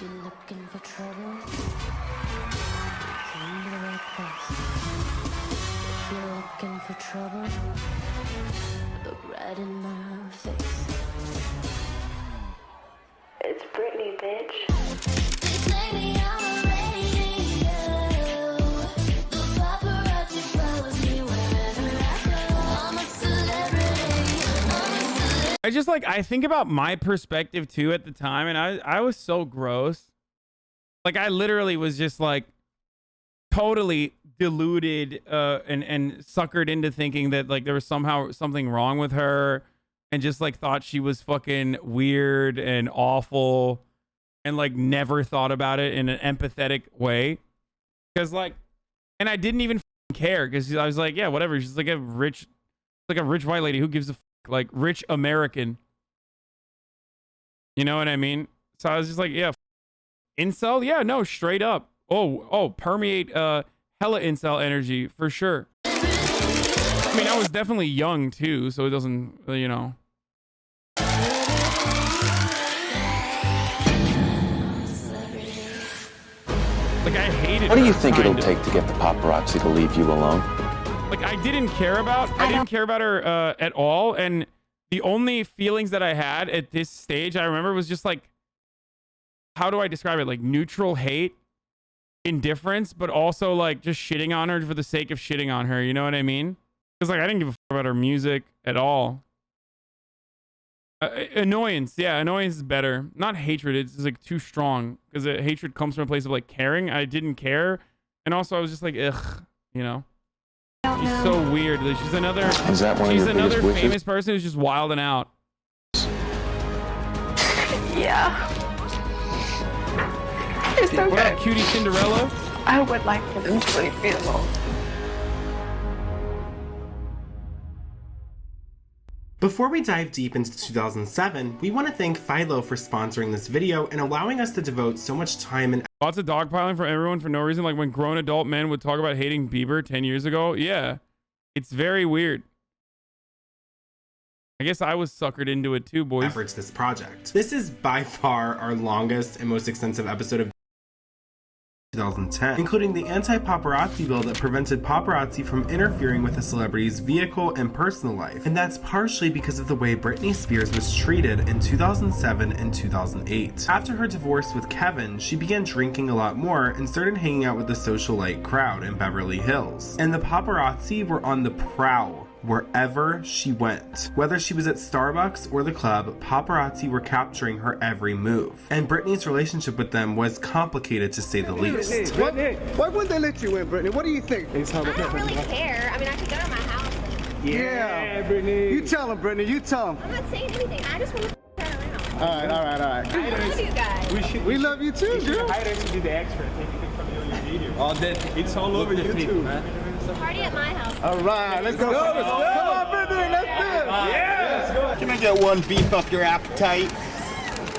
you're looking for trouble, come to the right place. If you're looking for trouble, look right in my face. It's Britney, bitch. Lady on the radio. The paparazzi follows me wherever I go. I'm a celebrity. I just like, I think about my perspective too at the time, and I was so gross. Like, I literally was just like totally deluded and suckered into thinking that like there was somehow something wrong with her, and just like thought she was fucking weird and awful, and like never thought about it in an empathetic way. Because like, and I didn't even care, because I was like, yeah, whatever, she's like a rich white lady, who gives a like rich American, you know what I mean? So I was just like, yeah, incel, yeah, no, straight up. Oh, permeate hella incel energy for sure. I mean, I was definitely young too, so it doesn't, you know. Like, I hated What do you her, think it'll kind of. take to get the paparazzi to leave you alone? Like, I didn't care about her at all, and the only feelings that I had at this stage, I remember, was just like, how do I describe it? Like neutral hate, indifference, but also like just shitting on her for the sake of shitting on her. You know what I mean? Because like, I didn't give a fuck about her music at all. Annoyance, yeah, annoyance is better. Not hatred. It's like too strong, because hatred comes from a place of like caring. I didn't care, and also I was just like, ugh, you know. She's so weird. Like, she's another. Is that one of She's your another biggest wishes? famous person who's just wilding out. Yeah. It's so What good. up, cutie Cinderella? I would like for them to leave me alone. Before we dive deep into 2007, we want to thank Philo for sponsoring this video and allowing us to devote so much time and Lots of dogpiling from everyone for no reason, like when grown adult men would talk about hating Bieber 10 years ago. Yeah, it's very weird. I guess I was suckered into it too, boys. effort to this project. This is by far our longest and most extensive episode of 2010, including the anti-paparazzi bill that prevented paparazzi from interfering with a celebrity's vehicle and personal life. And that's partially because of the way Britney Spears was treated in 2007 and 2008. After her divorce with Kevin, she began drinking a lot more and started hanging out with the socialite crowd in Beverly Hills. And the paparazzi were on the prowl wherever she went. Whether she was at Starbucks or the club, paparazzi were capturing her every move. And Britney's relationship with them was complicated, to say the least. Why wouldn't they let you in, Brittany? What do you think? I don't really care. I mean, I could go to my house. Yeah, Brittany. You tell them, Brittany. You tell them. I'm not saying anything. I just want to turn around. All right. I love you guys. We love you too, girl. Hide us to do the extra. Take anything from you on your video. All that. It's all over YouTube, man. Party at my house. All right, let's go. Come on, Brittany, let's do it. Yeah, let's go. Can I get one beef up your appetite?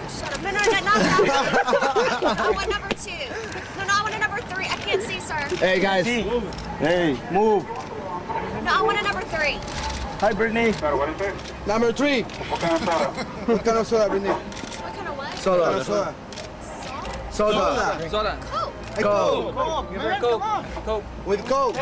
Shut up. No, I want number 2. No, I want a number 3. I can't see, sir. Hey, guys. Hey, move. No, I want a number 3. Hi, Brittany. Number 3. What kind of what? Soda. Coke. Coke. With Coke.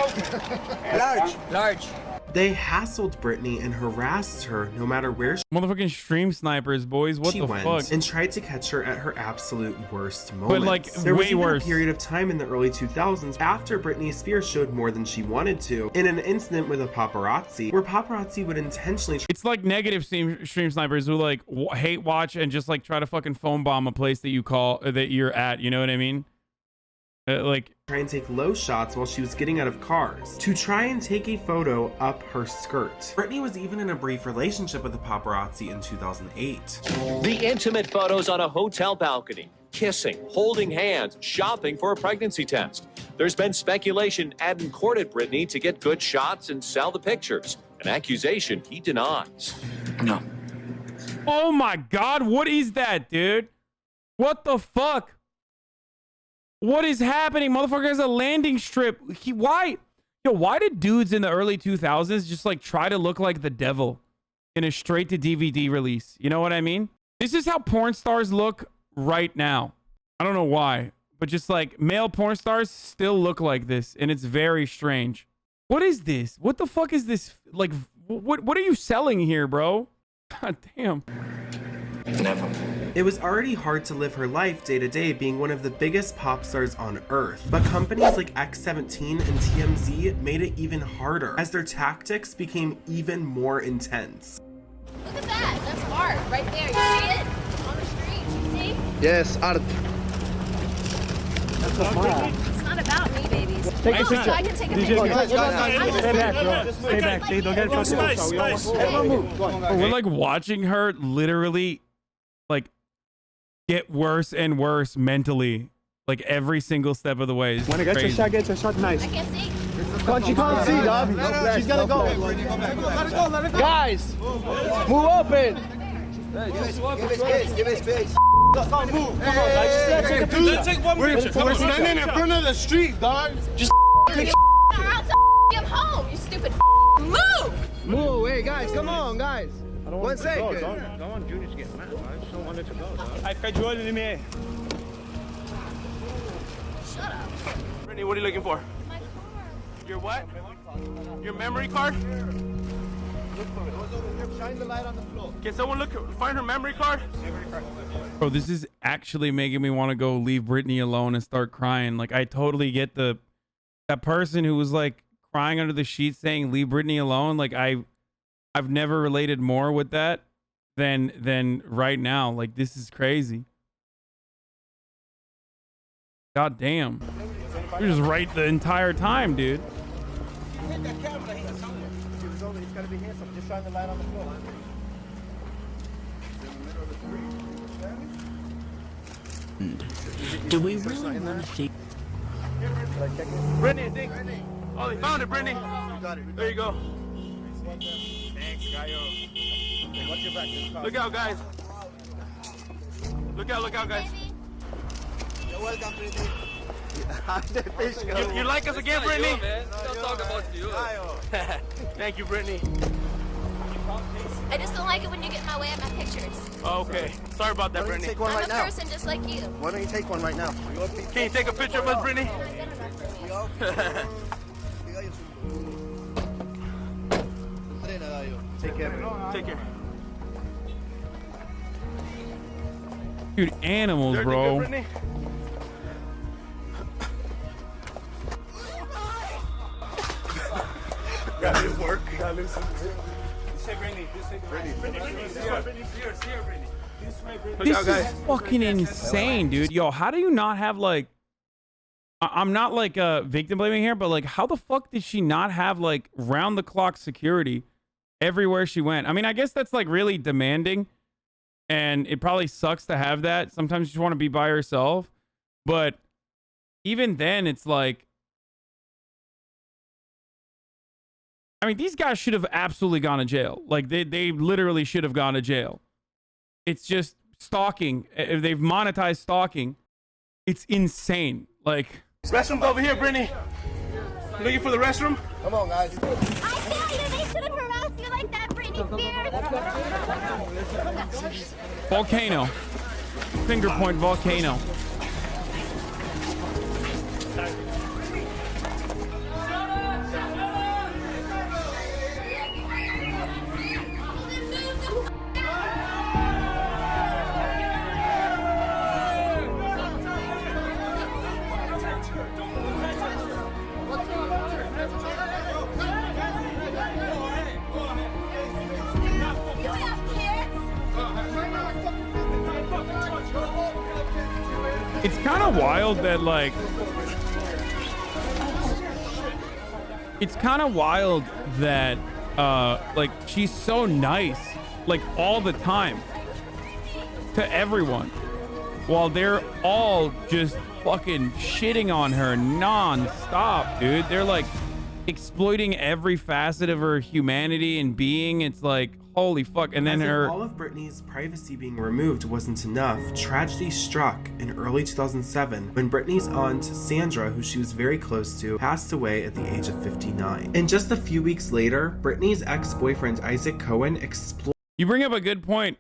Large. They hassled Britney and harassed her no matter where Motherfucking stream snipers, boys. What she the went, fuck? and tried to catch her at her absolute worst moments. like, there was way even worse. a period of time in the early 2000s after Britney Spears showed more than she wanted to in an incident with a paparazzi, where paparazzi would intentionally It's like negative stream snipers who like hate watch and just like try to fucking phone bomb a place that you're at. You know what I mean? Like, try and take low shots while she was getting out of cars to try and take a photo up her skirt. Britney was even in a brief relationship with the paparazzi in 2008. The intimate photos on a hotel balcony, kissing, holding hands, shopping for a pregnancy test. There's been speculation Adam courted Britney to get good shots and sell the pictures, an accusation he denies. No. oh my god, what is that, dude? What the fuck? What is happening? Motherfucker has a landing strip. Why did dudes in the early 2000s just like try to look like the devil in a straight to DVD release? You know what I mean? This is how porn stars look right now. I don't know why, but just like male porn stars still look like this, and it's very strange. What is this? What the fuck is this? Like, what are you selling here, bro? God damn. Never. It was already hard to live her life day to day being one of the biggest pop stars on earth, but companies like X17 and TMZ made it even harder as their tactics became even more intense. Look at that. That's art right there. You see it? On the street. You see? Yes, art. It's not about me, babies. Take a So picture. I can take a picture. Stay back, bro. Stay back. They don't get in trouble. We're like watching her literally like get worse and worse mentally, like every single step of the way. It's When it gets a crazy. shot, nice. I can't see. She can't see, dog. She's gotta go. Let her go. Guys, move open. Give it space. Move. Come on, guys. Just take one picture. We're standing in front of the street, dog. Just Get home, you stupid move! move. Hey, guys, come on, guys. 1 second. Don't want Junior to get mad. I just don't want it to go. I fed you all in me. Shut up. Brittany, what are you looking for? My car. Your what? Your memory card? Shine the light on the floor. Can someone find her memory card? Bro, this is actually making me want to go leave Britney alone and start crying. Like, I totally get that person who was like crying under the sheets saying leave Britney alone. Like, I've never related more with that than right now. Like, this is crazy. God damn. You're just right the entire time, dude. Hit that camera. He's gotta be here, so just shine the light on the floor. Do we really want to see? Brittany, I think. Oh, they found it, Brittany. You got it. There you go. Thanks, Gaio. Hey, watch your back. Look out, guys. Look out, guys. You're welcome, Brittany. You like us again, Brittany? Don't talk about you. Thank you, Brittany. I just don't like it when you get in my way of my pictures. Okay. Sorry about that, Why don't you Brittany. take one I'm right a now? person just like you. Why don't you take one right now? Can you take a picture of us, Brittany? Take care. Take care. Dude, animals, Everything bro. good, Brittany? Got his work. Say Brittany. Say Brittany. Brittany. See her, Brittany. This is fucking insane, dude. Yo, how do you not have like I'm not like victim blaming here, but like how the fuck did she not have like round the clock security everywhere she went? I mean, I guess that's like really demanding and it probably sucks to have that. Sometimes you just want to be by yourself, but even then it's like, I mean, these guys should have absolutely gone to jail. Like they literally should have gone to jail. It's just stalking. If they've monetized stalking, it's insane. Like, Restroom's over here, Brittany. Looking for the restroom? Come on, guys. I tell you, they should have harassed you like that, Britney Spears. volcano. Finger point volcano. It's kind of wild that like like she's so nice like all the time to everyone while they're all just fucking shitting on her non-stop, dude. They're like exploiting every facet of her humanity and being. It's like, holy fuck. And then As if her all of Britney's privacy being removed wasn't enough, tragedy struck in early 2007 when Britney's aunt Sandra, who she was very close to, passed away at the age of 59. And just a few weeks later, Britney's ex-boyfriend Isaac Cohen explored. You bring up a good point,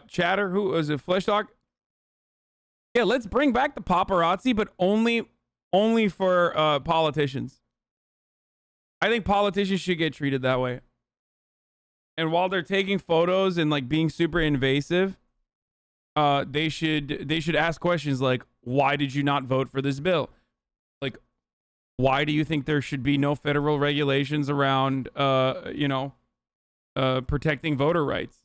Chatter, who was a Flesh Dog. Yeah, let's bring back the paparazzi, but only for politicians. I think politicians should get treated that way. And while they're taking photos and like being super invasive, they should ask questions like, why did you not vote for this bill? Like, why do you think there should be no federal regulations around protecting voter rights?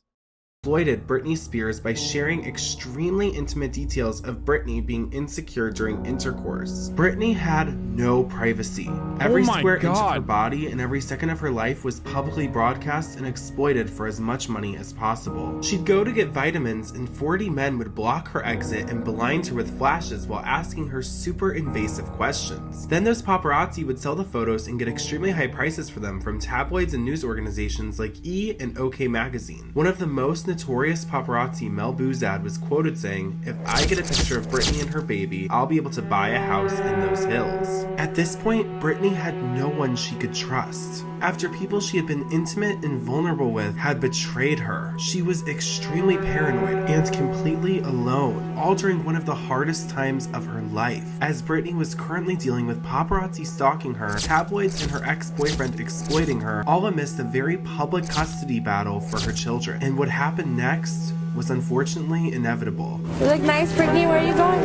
Exploited Britney Spears by sharing extremely intimate details of Britney being insecure during intercourse. Britney had no privacy. Every square inch of her body and every second of her life was publicly broadcast and exploited for as much money as possible. She'd go to get vitamins and 40 men would block her exit and blind her with flashes while asking her super invasive questions. Then those paparazzi would sell the photos and get extremely high prices for them from tabloids and news organizations like E! and OK Magazine. One of the most notorious paparazzi, Mel Boozad, was quoted saying, "If I get a picture of Britney and her baby, I'll be able to buy a house in those hills." At this point, Britney had no one she could trust. After people she had been intimate and vulnerable with had betrayed her, she was extremely paranoid and completely alone, all during one of the hardest times of her life. As Britney was currently dealing with paparazzi stalking her, tabloids and her ex-boyfriend exploiting her, all amidst a very public custody battle for her children. And what happened next was unfortunately inevitable. You look nice, Britney. Where are you going?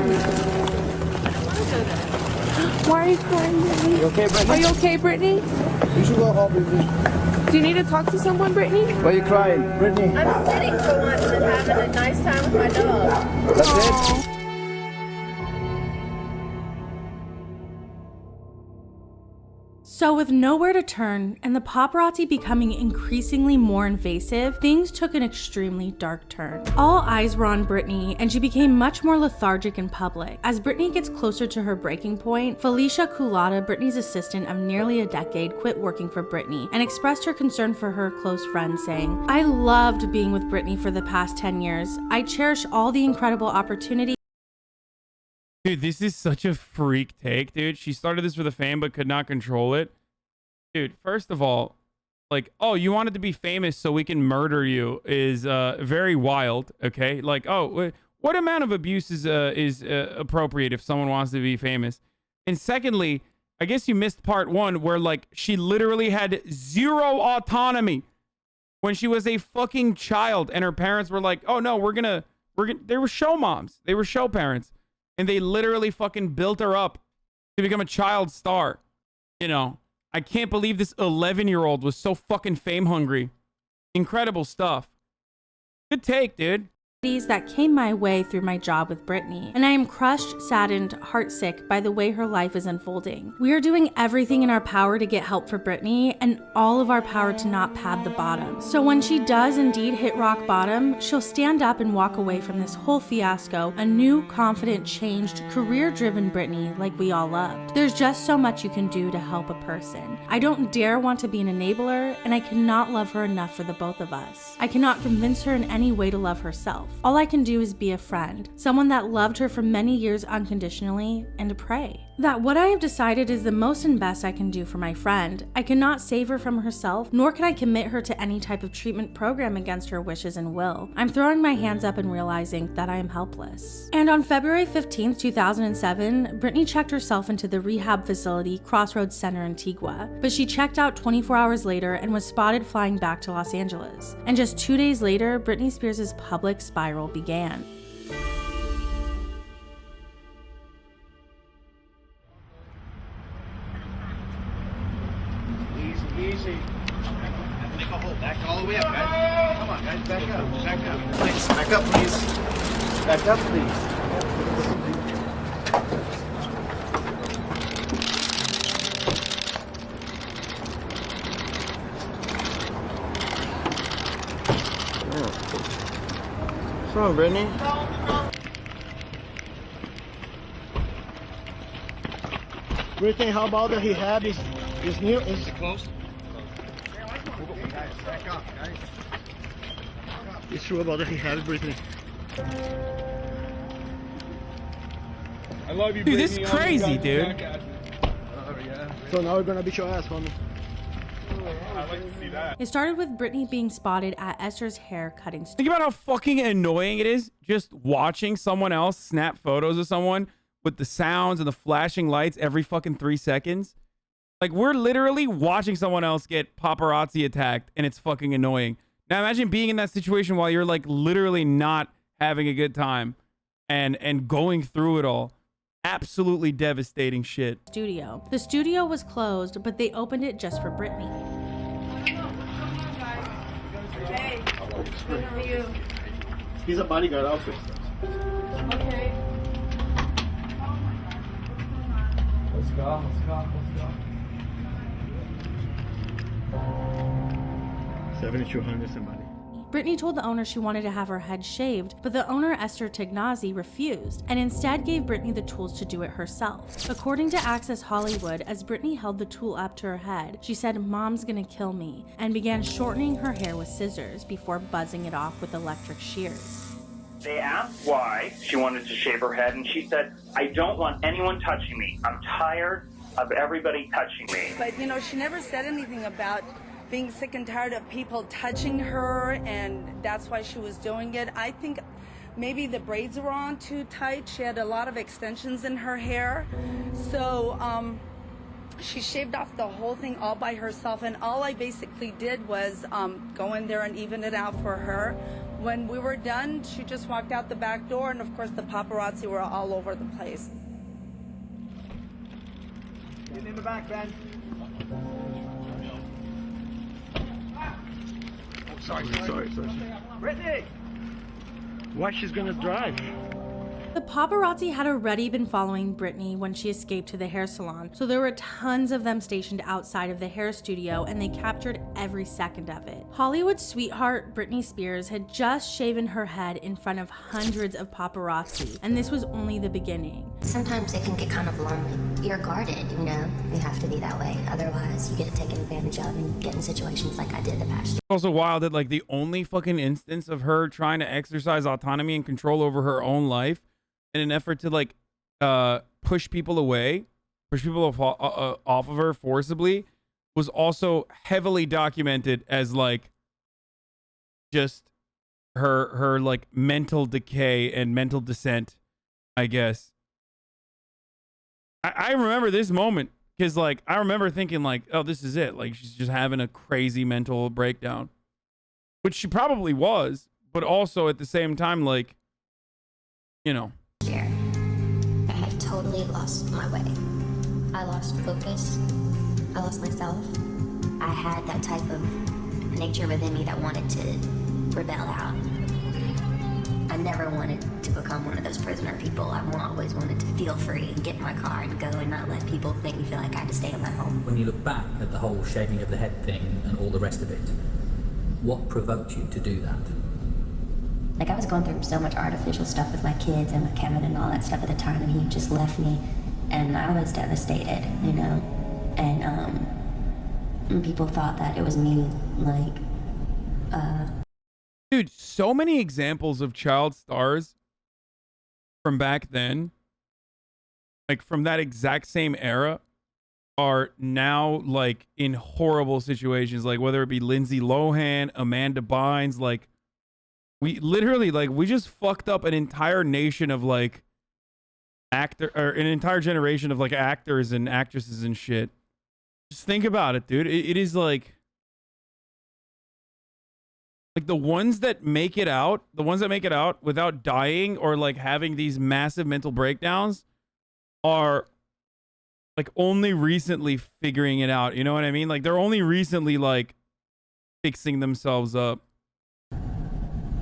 Why are you crying, Britney? You okay, Britney? Are you okay, Britney? You should go home, Britney. Do you need to talk to someone, Britney? Why are you crying, Britney? I'm sitting for once and having a nice time with my dog. That's it? So with nowhere to turn and the paparazzi becoming increasingly more invasive, things took an extremely dark turn. All eyes were on Britney and she became much more lethargic in public. As Britney gets closer to her breaking point, Felicia Culotta, Britney's assistant of nearly a decade, quit working for Britney and expressed her concern for her close friend, saying, "I loved being with Britney for the past 10 years. I cherish all the incredible opportunities." Dude, this is such a freak take, dude. She started this for the fame but could not control it. Dude, first of all, like, oh, you wanted to be famous so we can murder you is very wild, okay? Like, oh, what amount of abuse is appropriate if someone wants to be famous? And secondly, I guess you missed part one where, like, she literally had zero autonomy when she was a fucking child and her parents were like, oh, no, we're gonna, they were show moms. They were show parents. And they literally fucking built her up to become a child star. You know, I can't believe this 11-year-old was so fucking fame hungry. Incredible stuff. Good take, dude. That came my way through my job with Britney, and I am crushed, saddened, heartsick by the way her life is unfolding. We are doing everything in our power to get help for Britney and all of our power to not pad the bottom. So when she does indeed hit rock bottom, she'll stand up and walk away from this whole fiasco a new, confident, changed, career-driven Britney like we all loved. There's just so much you can do to help a person. I don't dare want to be an enabler, and I cannot love her enough for the both of us. I cannot convince her in any way to love herself. All I can do is be a friend, someone that loved her for many years unconditionally, and pray that what I have decided is the most and best I can do for my friend. I cannot save her from herself, nor can I commit her to any type of treatment program against her wishes and will. I'm throwing my hands up and realizing that I am helpless. And on February 15th, 2007, Britney checked herself into the rehab facility Crossroads Center in Antigua, but she checked out 24 hours later and was spotted flying back to Los Angeles. And just 2 days later, Britney Spears' public spiral began. Easy. Back all the way up, guys. Come on, guys. Back up. Back up. Please. Back up, please. Back up, please. What's wrong, Britney? Britney, how about the rehab is new? Is it close? Back up, guys. It's true about the rehab, Britney. I love you, dude. This is crazy, dude. So now we're gonna beat your ass, homie. I'd like to see that. It started with Britney being spotted at Esther's hair cutting studio. Think about how fucking annoying it is just watching someone else snap photos of someone with the sounds and the flashing lights every fucking 3 seconds. Like, we're literally watching someone else get paparazzi attacked, and it's fucking annoying. Now imagine being in that situation while you're like literally not having a good time and going through it all. Absolutely devastating shit. The studio was closed, but they opened it just for Britney. Hey, good for you. He's a bodyguard outfit. Okay. Let's go, let's go, let's go. 7200 somebody. Britney told the owner she wanted to have her head shaved, but the owner, Esther Tignazi, refused and instead gave Britney the tools to do it herself. According to Access Hollywood, as Britney held the tool up to her head, she said, "Mom's gonna kill me," and began shortening her hair with scissors before buzzing it off with electric shears. They asked why she wanted to shave her head, and she said, "I don't want anyone touching me. I'm tired of everybody touching me." But you know, she never said anything about being sick and tired of people touching her, and that's why she was doing it. I think maybe the braids were on too tight. She had a lot of extensions in her hair. So she shaved off the whole thing all by herself, and all I basically did was go in there and even it out for her. When we were done, she just walked out the back door, and of course the paparazzi were all over the place. Get in the back, Ben. Sorry. Britney! Why she's gonna drive? The paparazzi had already been following Britney when she escaped to the hair salon, so there were tons of them stationed outside of the hair studio, and they captured every second of it. Hollywood sweetheart Britney Spears had just shaven her head in front of hundreds of paparazzi, and this was only the beginning. Sometimes it can get kind of lonely. You're guarded, you know? You have to be that way, otherwise you get taken advantage of and get in situations like I did the past year. Also wild that like the only fucking instance of her trying to exercise autonomy and control over her own life in an effort to like push people away, push people off of her forcibly, was also heavily documented as like just her like mental decay and mental descent, I guess. I remember this moment because like I remember thinking like, oh, this is it. Like she's just having a crazy mental breakdown, which she probably was, but also at the same time, like, you know. I had totally lost my way. I lost focus. I lost myself. I had that type of nature within me that wanted to rebel out. I never wanted to become one of those prisoner people. I always wanted to feel free and get in my car and go and not let people make me feel like I had to stay in my home. When you look back at the whole shaving of the head thing and all the rest of it, what provoked you to do that? Like, I was going through so much artificial stuff with my kids and with Kevin and all that stuff at the time, and he just left me, and I was devastated, you know? And people thought that it was me, like, Dude, so many examples of child stars from back then, like from that exact same era, are now like in horrible situations, like whether it be Lindsay Lohan, Amanda Bynes, like we literally like we just fucked up an entire nation of like an entire generation of like actors and actresses and shit. Just think about it, dude. It is like the ones that make it out, without dying or like having these massive mental breakdowns are like only recently figuring it out. You know what I mean? Like they're only recently like fixing themselves up.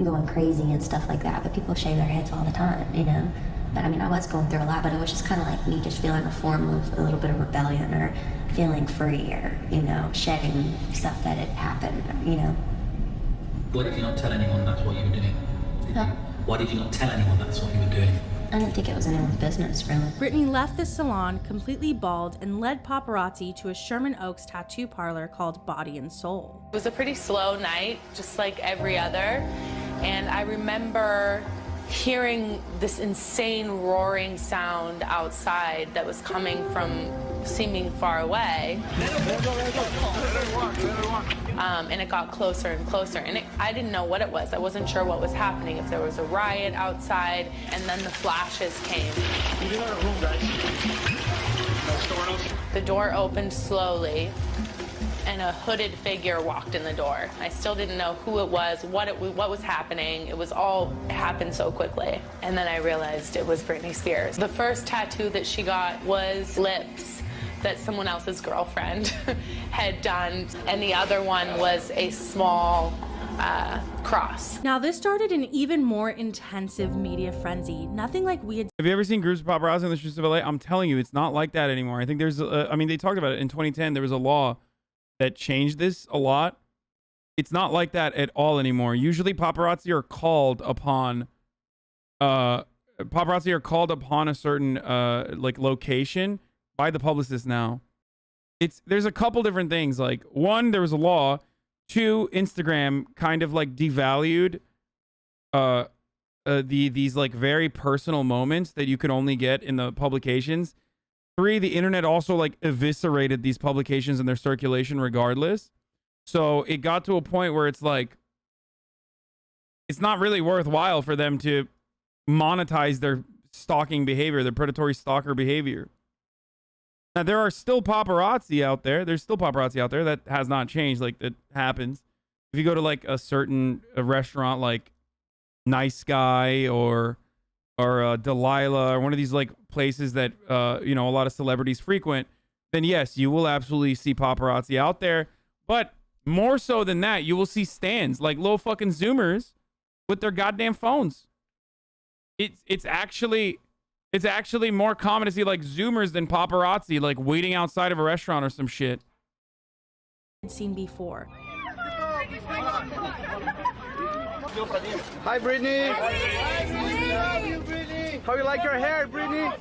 going crazy and stuff like that, but people shave their heads all the time, you know? But I mean, I was going through a lot, but it was just kind of like me just feeling a form of a little bit of rebellion or feeling free or, you know, shedding stuff that had happened, you know? Why did you not tell anyone that's what you were doing? Huh? Why did you not tell anyone that's what you were doing? I didn't think it was anyone's business, really. Britney left the salon completely bald and led paparazzi to a Sherman Oaks tattoo parlor called Body and Soul. It was a pretty slow night, just like every other. And I remember hearing this insane roaring sound outside that was coming from seeming far away. And it got closer and closer. And I didn't know what it was. I wasn't sure what was happening, if there was a riot outside, and then the flashes came. The door opened slowly, and a hooded figure walked in the door. I still didn't know who it was, what was happening. It happened so quickly. And then I realized it was Britney Spears. The first tattoo that she got was lips that someone else's girlfriend had done, and the other one was a small cross. Now this started an even more intensive media frenzy. Nothing like we had. Have you ever seen groups of paparazzi in the streets of LA? I'm telling you, it's not like that anymore. I think there's, I mean, they talked about it in 2010. There was a law that changed this a lot. It's not like that at all anymore. Usually paparazzi are called upon, a certain like location by the publicist now. There's a couple different things. Like, one, there was a law. Two, Instagram kind of like devalued these like very personal moments that you could only get in the publications. Three, the internet also like eviscerated these publications and their circulation regardless. So it got to a point where it's like, it's not really worthwhile for them to monetize their stalking behavior, their predatory stalker behavior. Now, there are still paparazzi out there. There's still paparazzi out there. That has not changed. Like, that happens. If you go to like a restaurant like Nice Guy or Delilah or one of these like places that, you know, a lot of celebrities frequent, then yes, you will absolutely see paparazzi out there. But more so than that, you will see stands like little fucking Zoomers with their goddamn phones. It's actually more common to see like Zoomers than paparazzi, like waiting outside of a restaurant or some shit. Seen before. Hi, Britney. How you like your hair, Britney?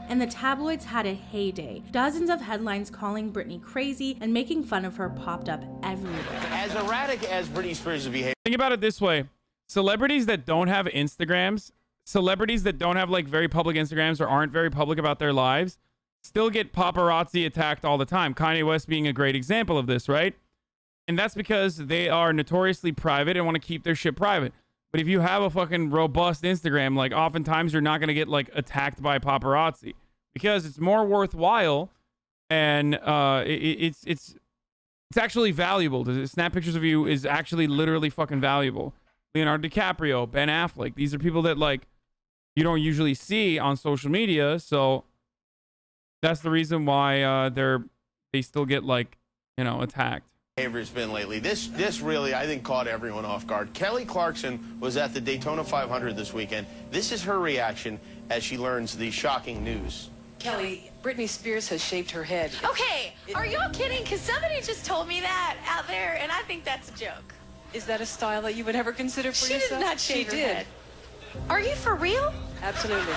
And the tabloids had a heyday. Dozens of headlines calling Britney crazy and making fun of her popped up everywhere. As erratic as Britney Spears' behavior. Think about it this way. Celebrities that don't have Instagrams, celebrities that don't have like very public Instagrams or aren't very public about their lives, still get paparazzi attacked all the time. Kanye West being a great example of this, right? And that's because they are notoriously private and want to keep their shit private. But if you have a fucking robust Instagram, like oftentimes you're not going to get like attacked by paparazzi because it's more worthwhile and it's actually valuable. To snap pictures of you is actually literally fucking valuable. Leonardo DiCaprio, Ben Affleck, these are people that like you don't usually see on social media, so that's the reason why they still get like, you know, attacked. Behavior's been lately. This really, I think, caught everyone off guard. Kelly Clarkson was at the Daytona 500 this weekend. This is her reaction as she learns the shocking news. Kelly, Britney Spears has shaved her head. Okay, are y'all kidding? Because somebody just told me that out there, and I think that's a joke. Is that a style that you would ever consider for yourself? She did not shave her head. She did. Are you for real? Absolutely.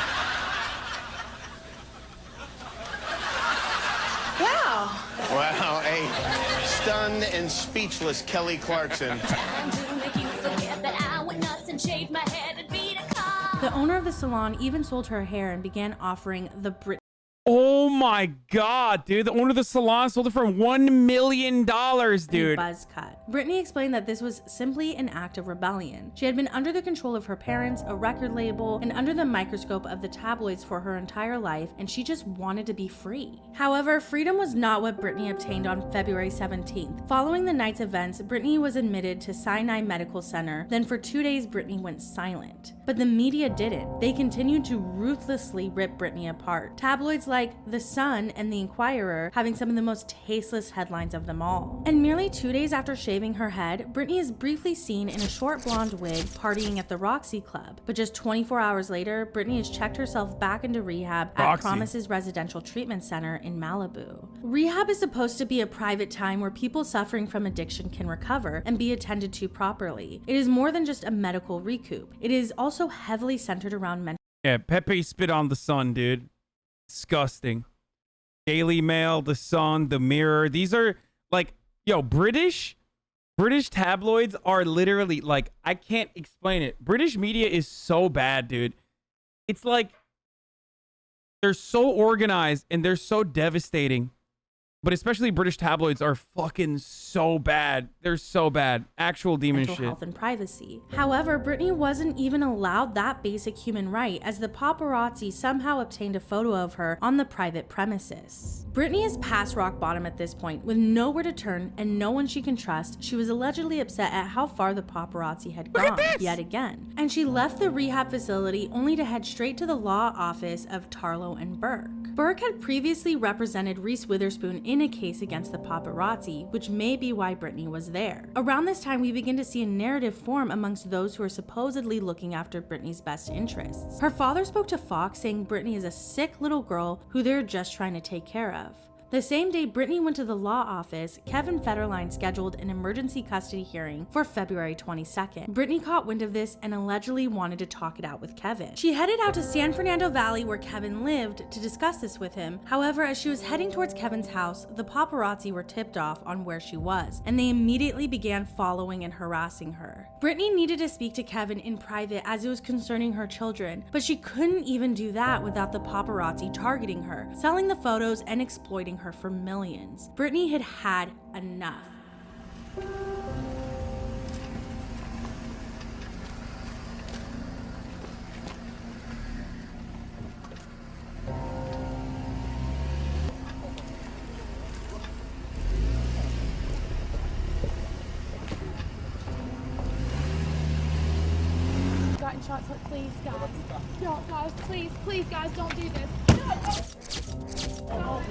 Wow. Wow, a stunned and speechless Kelly Clarkson. The owner of the salon even sold her hair and began offering the Britney. Oh my God, dude. The owner of the salon sold it for $1 million, dude. Buzz cut. Britney explained that this was simply an act of rebellion. She had been under the control of her parents, a record label, and under the microscope of the tabloids for her entire life, and she just wanted to be free. However, freedom was not what Britney obtained on February 17th. Following the night's events, Britney was admitted to Sinai Medical Center. Then for 2 days, Britney went silent. But the media didn't. They continued to ruthlessly rip Britney apart. Tabloids like The Sun and The Inquirer having some of the most tasteless headlines of them all. And merely 2 days after shaving her head, Britney is briefly seen in a short blonde wig partying at the Roxy Club. But just 24 hours later, Britney has checked herself back into rehab at Promises Residential Treatment Center in Malibu. Rehab is supposed to be a private time where people suffering from addiction can recover and be attended to properly. It is more than just a medical recoup. It is also heavily centered around mental. Yeah, Pepe spit on the Sun, dude. Disgusting. Daily Mail, the Sun, the Mirror. These are like, yo, British tabloids are literally like, I can't explain it. British media is so bad, dude. It's like they're so organized and they're so devastating. But especially British tabloids are fucking so bad. They're so bad. Actual demon mental shit. Health and privacy. However, Britney wasn't even allowed that basic human right, as the paparazzi somehow obtained a photo of her on the private premises. Britney is past rock bottom at this point, with nowhere to turn and no one she can trust. She was allegedly upset at how far the paparazzi had gone yet again, and she left the rehab facility only to head straight to the law office of Tarlow and Burke. Burke had previously represented Reese Witherspoon in a case against the paparazzi, which may be why Britney was there. Around this time, we begin to see a narrative form amongst those who are supposedly looking after Britney's best interests. Her father spoke to Fox saying Britney is a sick little girl who they're just trying to take care of. The same day Britney went to the law office, Kevin Federline scheduled an emergency custody hearing for February 22nd. Britney caught wind of this and allegedly wanted to talk it out with Kevin. She headed out to San Fernando Valley where Kevin lived to discuss this with him. However, as she was heading towards Kevin's house, the paparazzi were tipped off on where she was, and they immediately began following and harassing her. Britney needed to speak to Kevin in private as it was concerning her children, but she couldn't even do that without the paparazzi targeting her, selling the photos and exploiting her for millions. Britney had had enough. Gotten shots, like, please, guys. Don't, guys, please, guys, don't do this. No.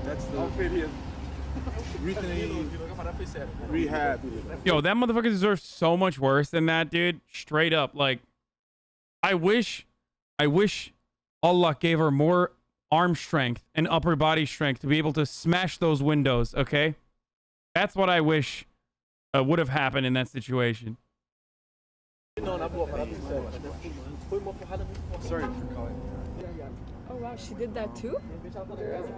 That's the outfit here. Rehab. Yo, that motherfucker deserves so much worse than that, dude. Straight up. Like, I wish Allah gave her more arm strength and upper body strength to be able to smash those windows, okay? That's what I wish would have happened in that situation. Sorry for calling. Oh wow, she did that too?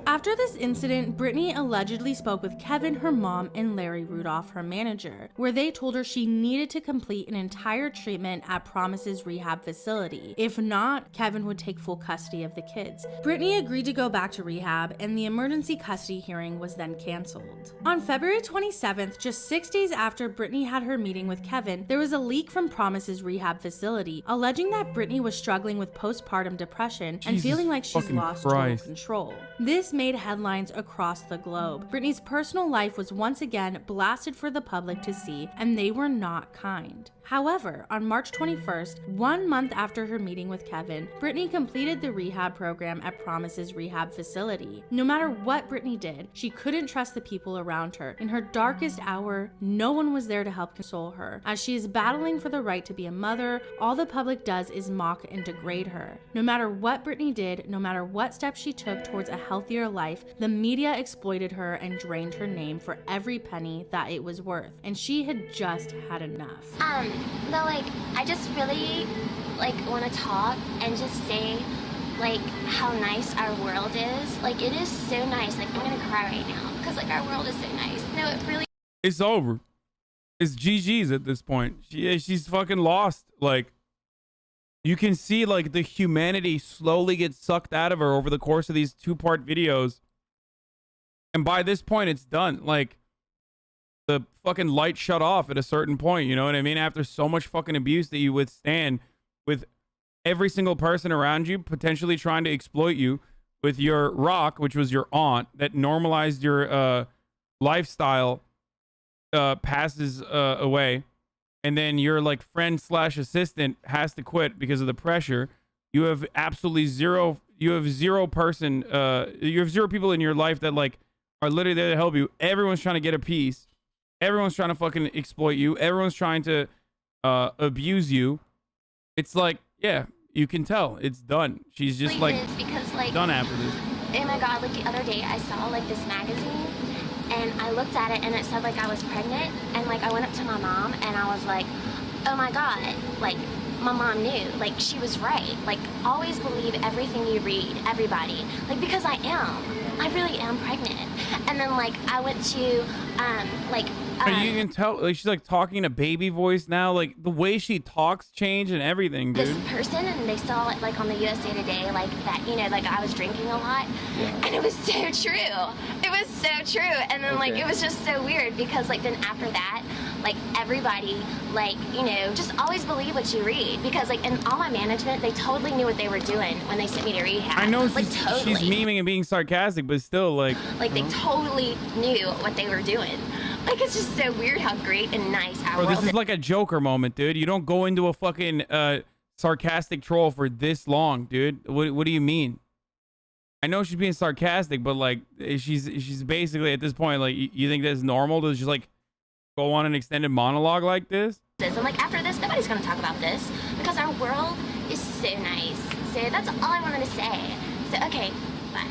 After this incident, Britney allegedly spoke with Kevin, her mom, and Larry Rudolph, her manager, where they told her she needed to complete an entire treatment at Promises Rehab Facility. If not, Kevin would take full custody of the kids. Britney agreed to go back to rehab, and the emergency custody hearing was then canceled. On February 27th, just 6 days after Britney had her meeting with Kevin, there was a leak from Promises Rehab Facility alleging that Britney was struggling with postpartum depression and feeling like she's lost total control. This made headlines across the globe. Britney's personal life was once again blasted for the public to see, and they were not kind. However, on March 21st, 1 month after her meeting with Kevin, Britney completed the rehab program at Promises Rehab Facility. No matter what Britney did, she couldn't trust the people around her. In her darkest hour, no one was there to help console her. As she is battling for the right to be a mother, all the public does is mock and degrade her. No matter what Britney did, no matter what steps she took towards a healthier life, the media exploited her and drained her name for every penny that it was worth, and she had just had enough. But like, I just really want to talk and just say like how nice our world is. Like, it is so nice. Like, I'm gonna cry right now because like our world is so nice. No, it really. It's over. It's GG's at this point. She's fucking lost. Like, you can see like the humanity slowly get sucked out of her over the course of these 2-part videos. And by this point, it's done. Like, the fucking light shut off at a certain point, you know what I mean? After so much fucking abuse that you withstand with every single person around you potentially trying to exploit you, with your rock, which was your aunt, that normalized your lifestyle, passes away, and then your like friend / assistant has to quit because of the pressure. You have absolutely zero. You have zero person. You have zero people in your life that like are literally there to help you. Everyone's trying to get a piece. Everyone's trying to fucking exploit you. Everyone's trying to abuse you. It's like, yeah, you can tell it's done. She's just like, because, like, done after this. Oh my god, like the other day I saw like this magazine and I looked at it and it said like I was pregnant, and like I went up to my mom and I was like, oh my god, like my mom knew, like she was right, like always believe everything you read, everybody, like because I really am pregnant. And then like I went to you can tell like she's like talking in a baby voice now, like the way she talks changed and everything, dude. This person, and they saw it like on the USA Today, like that, you know, like I was drinking a lot, and it was so true. It was so true. And then like it was just so weird because like then after that, like everybody, like, you know, just always believe what you read, because like in all my management, they totally knew what they were doing when they sent me to rehab. I know like, she's memeing and being sarcastic, but still like they totally knew what they were doing. Like it's just so weird how great and nice our Bro, world this is like a Joker moment, dude. You don't go into a fucking sarcastic troll for this long, dude. What do you mean? I know she's being sarcastic, but like she's basically at this point, like, you think that's normal to just like go on an extended monologue like this? And like after this, nobody's gonna talk about this because our world is so nice. So that's all I wanted to say. So okay, bye.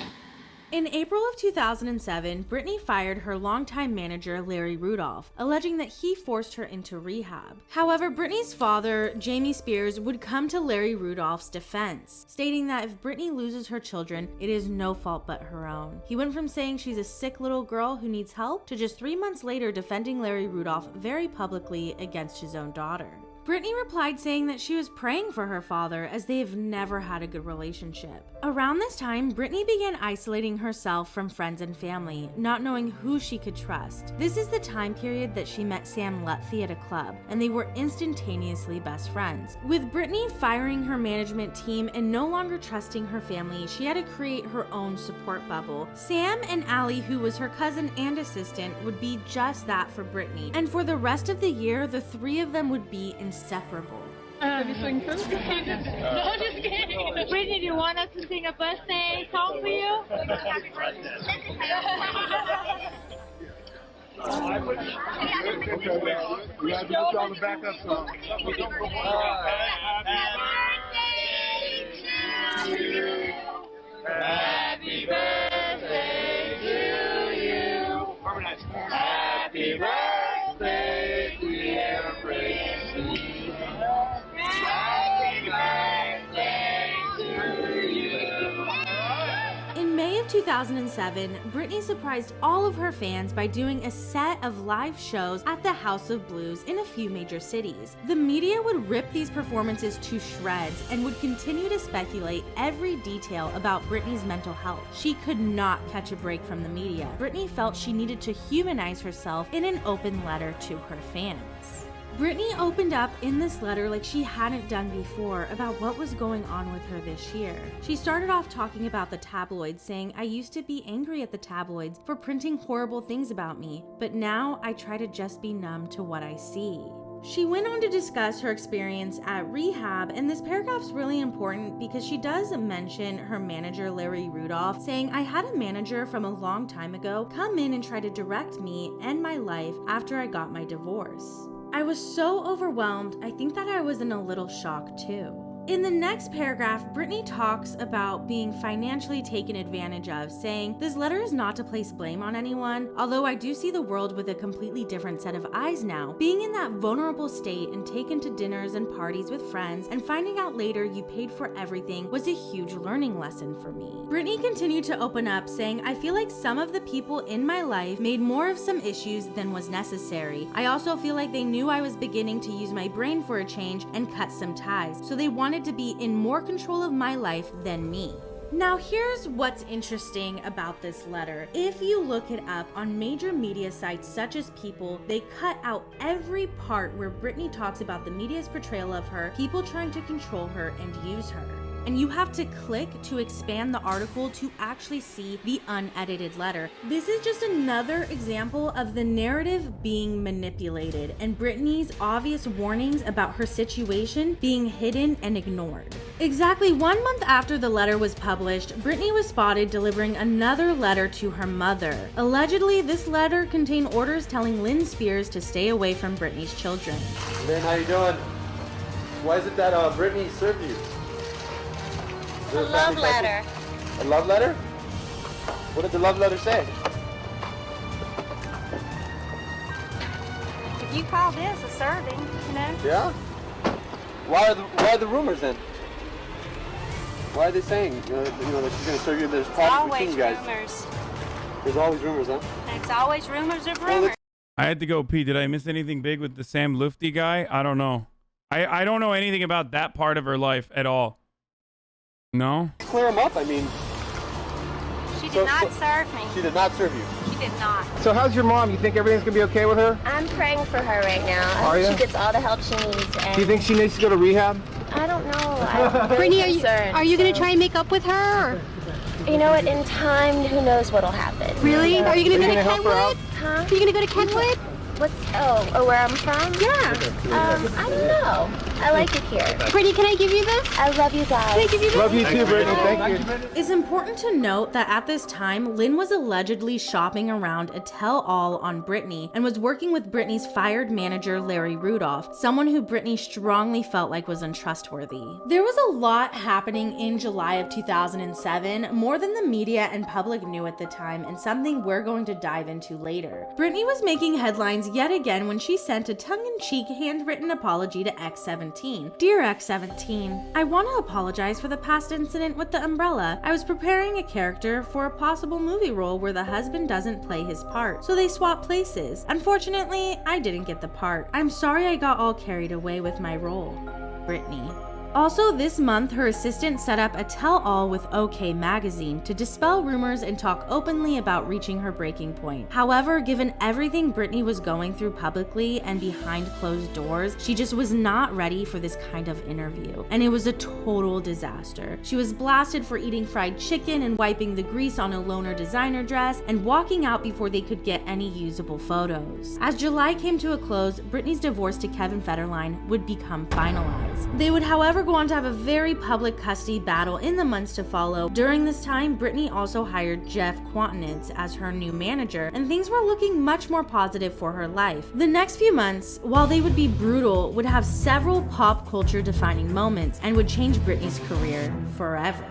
In April of 2007, Britney fired her longtime manager, Larry Rudolph, alleging that he forced her into rehab. However, Britney's father, Jamie Spears, would come to Larry Rudolph's defense, stating that if Britney loses her children, it is no fault but her own. He went from saying she's a sick little girl who needs help to just 3 months later defending Larry Rudolph very publicly against his own daughter. Britney replied saying that she was praying for her father as they have never had a good relationship. Around this time, Britney began isolating herself from friends and family, not knowing who she could trust. This is the time period that she met Sam Lutfi at a club, and they were instantaneously best friends. With Britney firing her management team and no longer trusting her family, she had to create her own support bubble. Sam and Allie, who was her cousin and assistant, would be just that for Britney, and for the rest of the year, the three of them would be inseparable. Have you sung first? No, just kidding. Britney, do you want us to sing a birthday song for you? Happy birthday. We have to put you on the backup song. Happy birthday to you. Happy birthday, dear Britney. Happy birthday to you. In May of 2007, Britney surprised all of her fans by doing a set of live shows at the House of Blues in a few major cities. The media would rip these performances to shreds and would continue to speculate every detail about Britney's mental health. She could not catch a break from the media. Britney felt she needed to humanize herself in an open letter to her fans. Britney opened up in this letter like she hadn't done before about what was going on with her this year. She started off talking about the tabloids, saying, "I used to be angry at the tabloids for printing horrible things about me, but now I try to just be numb to what I see." She went on to discuss her experience at rehab, and this paragraph's really important because she does mention her manager, Larry Rudolph, saying, "I had a manager from a long time ago come in and try to direct me and my life after I got my divorce. I was so overwhelmed, I think that I was in a little shock too." In the next paragraph, Britney talks about being financially taken advantage of, saying, "This letter is not to place blame on anyone, although I do see the world with a completely different set of eyes now. Being in that vulnerable state and taken to dinners and parties with friends and finding out later you paid for everything was a huge learning lesson for me." Britney continued to open up, saying, "I feel like some of the people in my life made more of some issues than was necessary. I also feel like they knew I was beginning to use my brain for a change and cut some ties, so they wanted to be in more control of my life than me." Now here's what's interesting about this letter. If you look it up on major media sites such as People, they cut out every part where Britney talks about the media's portrayal of her, people trying to control her and use her. and you have to click to expand the article to actually see the unedited letter. This is just another example of the narrative being manipulated and Britney's obvious warnings about her situation being hidden and ignored. Exactly 1 month after the letter was published, Britney was spotted delivering another letter to her mother. Allegedly, this letter contained orders telling Lynn Spears to stay away from Britney's children. Lynn, how you doing? Why is it that Britney served you? A love letter. A love letter? What did the love letter say? If you call this a serving, you know? Yeah? Why are the rumors then? Why are they saying that she's going to serve you? There's problems between you guys. Rumors. There's always rumors, huh? It's always rumors of rumors. I had to go pee. Did I miss anything big with the Sam Lufty guy? I don't know. I don't know anything about that part of her life at all. No? Clear him up, I mean. She did not serve me. She did not serve you. She did not. So how's your mom? You think everything's going to be okay with her? I'm praying for her right now. I Are hope ya? she gets all the help she needs. And Do you think she needs to go to rehab? I don't know. I'm very Brittany, concerned, are you going to so- try and make up with her? Or? You know what? In time, who knows what'll happen? Really? Are you going to go to help her out? Kenwood? Huh? Are you going to go to Kenwood? What's? Oh, where I'm from? Yeah. I don't know. I like it here. Brittany, can I give you this? I love you guys. Can I give you this? Love you too, Brittany. Thank you. It's important to note that at this time, Lynn was allegedly shopping around a tell-all on Britney and was working with Britney's fired manager, Larry Rudolph, someone who Britney strongly felt like was untrustworthy. There was a lot happening in July of 2007, more than the media and public knew at the time, and something we're going to dive into later. Britney was making headlines yet again when she sent a tongue-in-cheek handwritten apology to X17. Dear X17, I want to apologize for the past incident with the umbrella. I was preparing a character for a possible movie role where the husband doesn't play his part, so they swap places. Unfortunately, I didn't get the part. I'm sorry I got all carried away with my role. Britney. Also, this month, her assistant set up a tell-all with OK Magazine to dispel rumors and talk openly about reaching her breaking point. However, given everything Britney was going through publicly and behind closed doors, she just was not ready for this kind of interview, and it was a total disaster. She was blasted for eating fried chicken and wiping the grease on a loaner designer dress and walking out before they could get any usable photos. As July came to a close, Britney's divorce to Kevin Federline would become finalized. They would, however, go on to have a very public custody battle in the months to follow. During this time, Britney also hired Jeff Quantinitz as her new manager, and things were looking much more positive for her life. The next few months, while they would be brutal, would have several pop culture defining moments and would change Britney's career forever.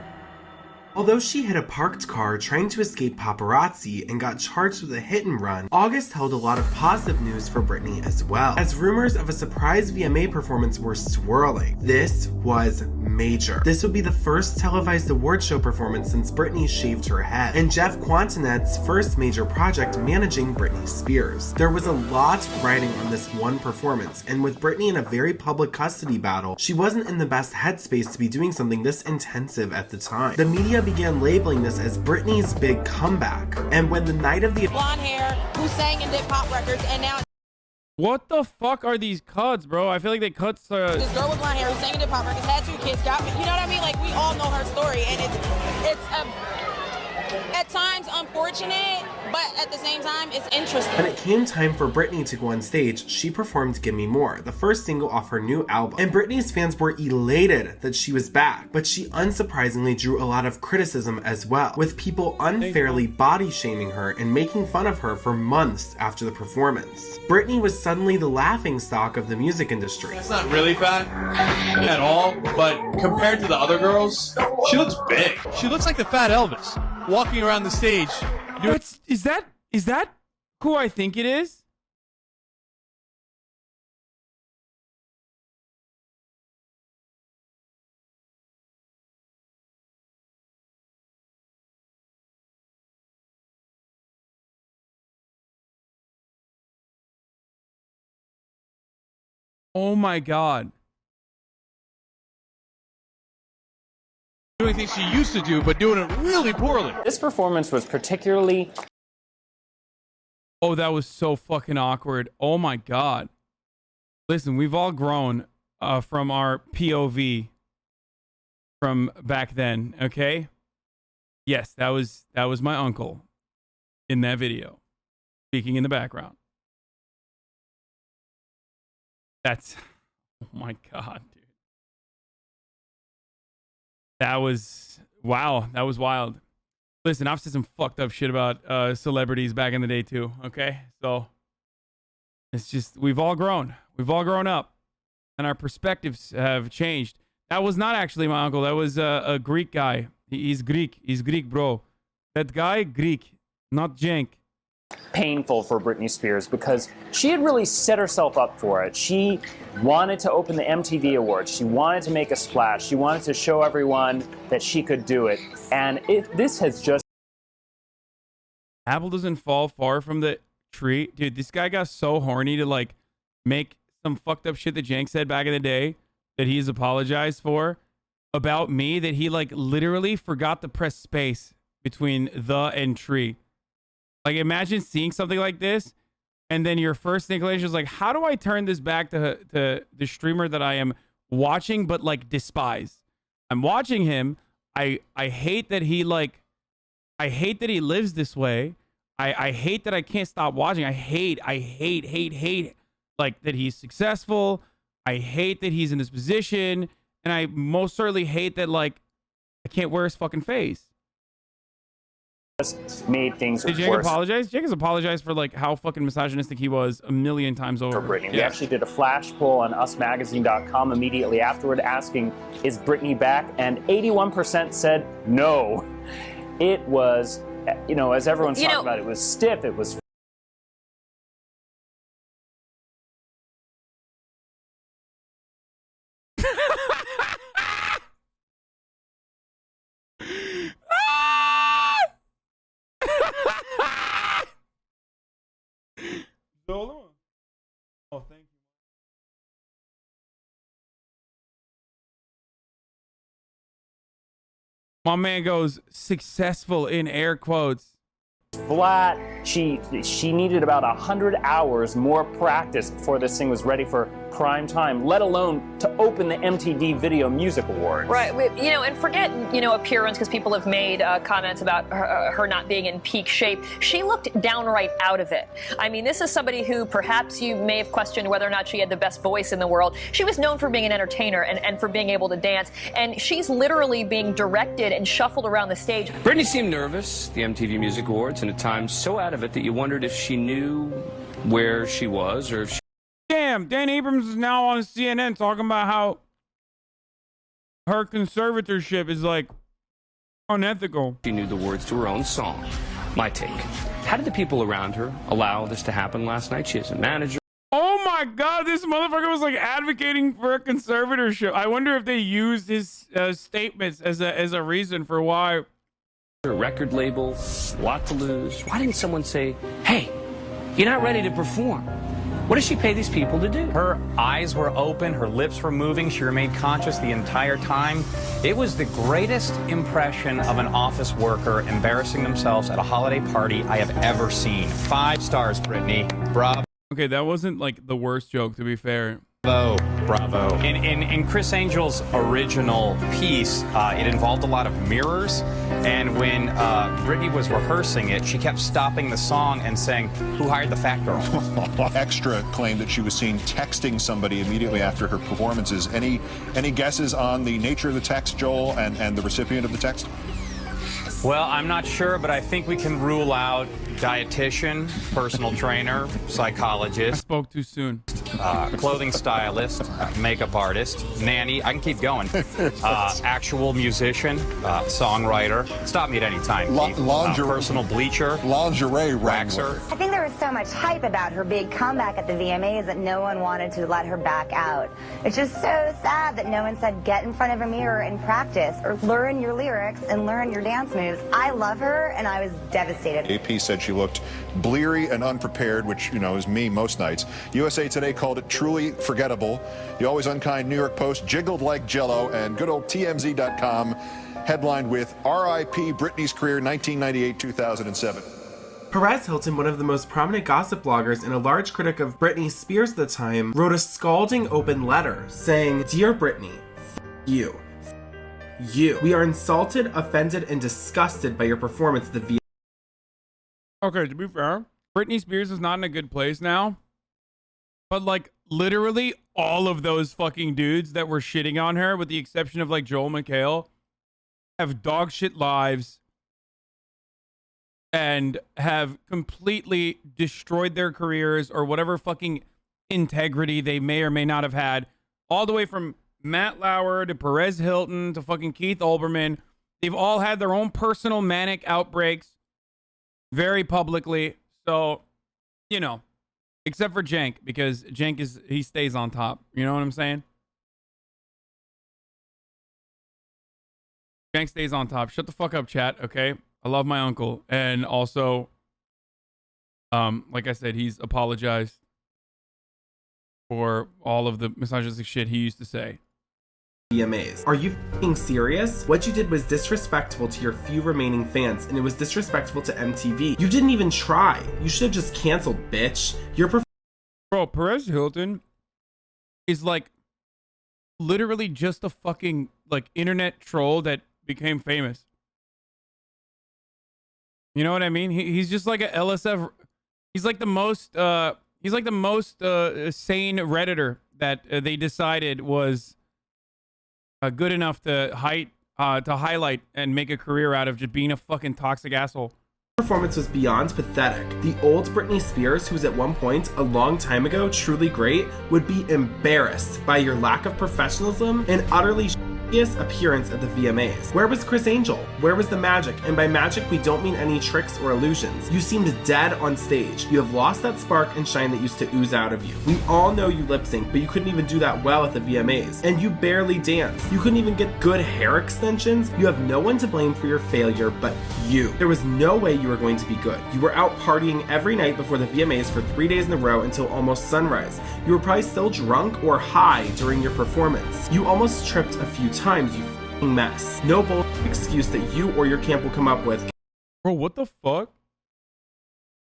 Although she hit a parked car trying to escape paparazzi and got charged with a hit and run, August held a lot of positive news for Britney as well, as rumors of a surprise VMA performance were swirling. This was major. This would be the first televised award show performance since Britney shaved her head, and Jeff Quantinet's first major project managing Britney Spears. There was a lot riding on this one performance, and with Britney in a very public custody battle, she wasn't in the best headspace to be doing something this intensive at the time. The media began labeling this as Britney's big comeback, and when the night of the blonde hair who sang and did pop records, and now What the fuck are these cuts, bro? I feel like they cut this girl with blonde hair who sang and did pop records, had 2 kids, got me. You know what I mean? Like, we all know her story, and it's at times unfortunate, but at the same time, it's interesting. When it came time for Britney to go on stage, she performed Give Me More, the first single off her new album. And Britney's fans were elated that she was back, but she unsurprisingly drew a lot of criticism as well, with people unfairly body shaming her and making fun of her for months after the performance. Britney was suddenly the laughingstock of the music industry. It's not really fat at all, but compared to the other girls, she looks big. She looks like the fat Elvis walking around the stage. Is that who I think it is? Oh my God. Doing things she used to do, but doing it really poorly. This performance was particularly... Oh, that was so fucking awkward. Oh my God. Listen, we've all grown from our POV from back then, okay? Yes, that was my uncle in that video, speaking in the background. That's, oh my God, dude. That was, wow, that was wild. Listen, I've said some fucked up shit about celebrities back in the day too, okay? So it's just, we've all grown. We've all grown up, and our perspectives have changed. That was not actually my uncle. That was a Greek guy. He's Greek. He's Greek, bro. That guy, Greek, not jank. Painful for Britney Spears because she had really set herself up for it. She wanted to open the MTV Awards. She wanted to make a splash. She wanted to show everyone that she could do it. And this has just... Apple doesn't fall far from the tree. Dude, this guy got so horny to like make some fucked up shit that Jank said back in the day that he's apologized for about me, that he like literally forgot to press space between the and tree. Like, imagine seeing something like this, and then your first inclination is like, how do I turn this back to the streamer that I am watching but like despise? I'm watching him. I hate that he like, I hate that he lives this way. I hate that I can't stop watching. I hate like that he's successful. I hate that he's in this position, and I most certainly hate that like I can't wear his fucking face. Made things Did Jake apologize? Jake has apologized for like how fucking misogynistic he was a million times over. For Britney. We actually did a flash poll on usmagazine.com immediately afterward asking, is Britney back? And 81% said no. It was, you know, as everyone's talking about, it was stiff, it was... Zelda? Oh, thank you. My man goes successful in air quotes. Flat. She needed about 100 hours more practice before this thing was ready for prime time, let alone to open the MTV Video Music Awards. Right, you know, and forget, you know, appearance, because people have made comments about her not being in peak shape. She looked downright out of it. I mean, this is somebody who perhaps you may have questioned whether or not she had the best voice in the world. She was known for being an entertainer and for being able to dance, and she's literally being directed and shuffled around the stage. Britney seemed nervous, the MTV Music Awards, and at times so out of it that you wondered if she knew where she was or if she... Damn, Dan Abrams is now on CNN talking about how her conservatorship is like unethical. She knew the words to her own song. My take. How did the people around her allow this to happen last night? She is a manager. Oh my God, this motherfucker was like advocating for a conservatorship. I wonder if they used his statements as a reason for why. A record label, a lot to lose. Why didn't someone say, hey, you're not ready to perform? What does she pay these people to do? Her eyes were open, her lips were moving, she remained conscious the entire time. It was the greatest impression of an office worker embarrassing themselves at a holiday party I have ever seen. 5 stars, Britney. Bravo. Okay, that wasn't like the worst joke, to be fair. Bravo. In Chris Angel's original piece, it involved a lot of mirrors, and when Britney was rehearsing it, she kept stopping the song and saying, "Who hired the fat girl?" Extra claimed that she was seen texting somebody immediately after her performances. Any guesses on the nature of the text, Joel, and the recipient of the text? Well, I'm not sure, but I think we can rule out dietitian, personal trainer, psychologist. I spoke too soon. Clothing stylist, makeup artist, nanny. I can keep going. Actual musician, songwriter. Stop me at any time. Personal bleacher. Lingerie waxer. I think there was so much hype about her big comeback at the VMAs that no one wanted to let her back out. It's just so sad that no one said get in front of a mirror and practice, or learn your lyrics and learn your dance moves. I love her, and I was devastated. AP said she looked bleary and unprepared, which, you know, is me most nights. USA Today called it truly forgettable. The always unkind New York Post jiggled like Jell-O, and good old TMZ.com headlined with R.I.P. Britney's career 1998-2007. Perez Hilton, one of the most prominent gossip bloggers and a large critic of Britney Spears at the time, wrote a scalding open letter saying, "Dear Britney, you. you. We are insulted, offended, and disgusted by your performance at the VMAs. Okay, to be fair, Britney Spears is not in a good place now. But like literally all of those fucking dudes that were shitting on her, with the exception of like Joel McHale, have dog shit lives and have completely destroyed their careers or whatever fucking integrity they may or may not have had. All the way from Matt Lauer to Perez Hilton to fucking Keith Olbermann. They've all had their own personal manic outbreaks very publicly. So, you know, except for Cenk, because Cenk he stays on top. You know what I'm saying? Cenk stays on top. Shut the fuck up, chat, okay? I love my uncle. And also, like I said, he's apologized for all of the misogynistic shit he used to say. VMAs. Are you f***ing serious? What you did was disrespectful to your few remaining fans, and it was disrespectful to MTV. You didn't even try. You should have just canceled, bitch. Bro, Perez Hilton is like literally just a fucking like internet troll that became famous. You know what I mean? He's just like a LSF. He's like the most sane Redditor that they decided was good enough to highlight and make a career out of just being a fucking toxic asshole. Performance was beyond pathetic. The old Britney Spears, who was at one point, a long time ago, truly great, would be embarrassed by your lack of professionalism and utterly appearance at the VMAs. Where was Chris Angel? Where was the magic? And by magic, we don't mean any tricks or illusions. You seemed dead on stage. You have lost that spark and shine that used to ooze out of you. We all know you lip sync, but you couldn't even do that well at the VMAs. And you barely dance. You couldn't even get good hair extensions. You have no one to blame for your failure but you. There was no way you were going to be good. You were out partying every night before the VMAs for 3 days in a row until almost sunrise. You were probably still drunk or high during your performance. You almost tripped a few times, you f***ing mess. No bullshit excuse that you or your camp will come up with. Bro, what the fuck?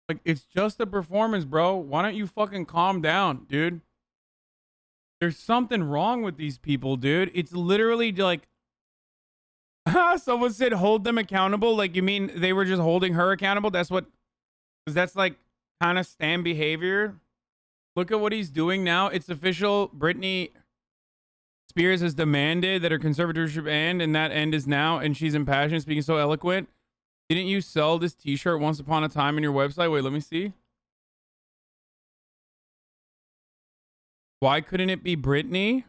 Like, it's just a performance, bro. Why don't you fucking calm down, dude? There's something wrong with these people, dude. It's literally like, someone said hold them accountable. Like, you mean they were just holding her accountable? That's what, because that's like kind of Stan behavior. Look at what he's doing now. It's official. Britney Spears has demanded that her conservatorship end, and that end is now, and she's impassioned, speaking so eloquent. Didn't you sell this t-shirt once upon a time on your website? Wait, let me see. Why couldn't it be Britney?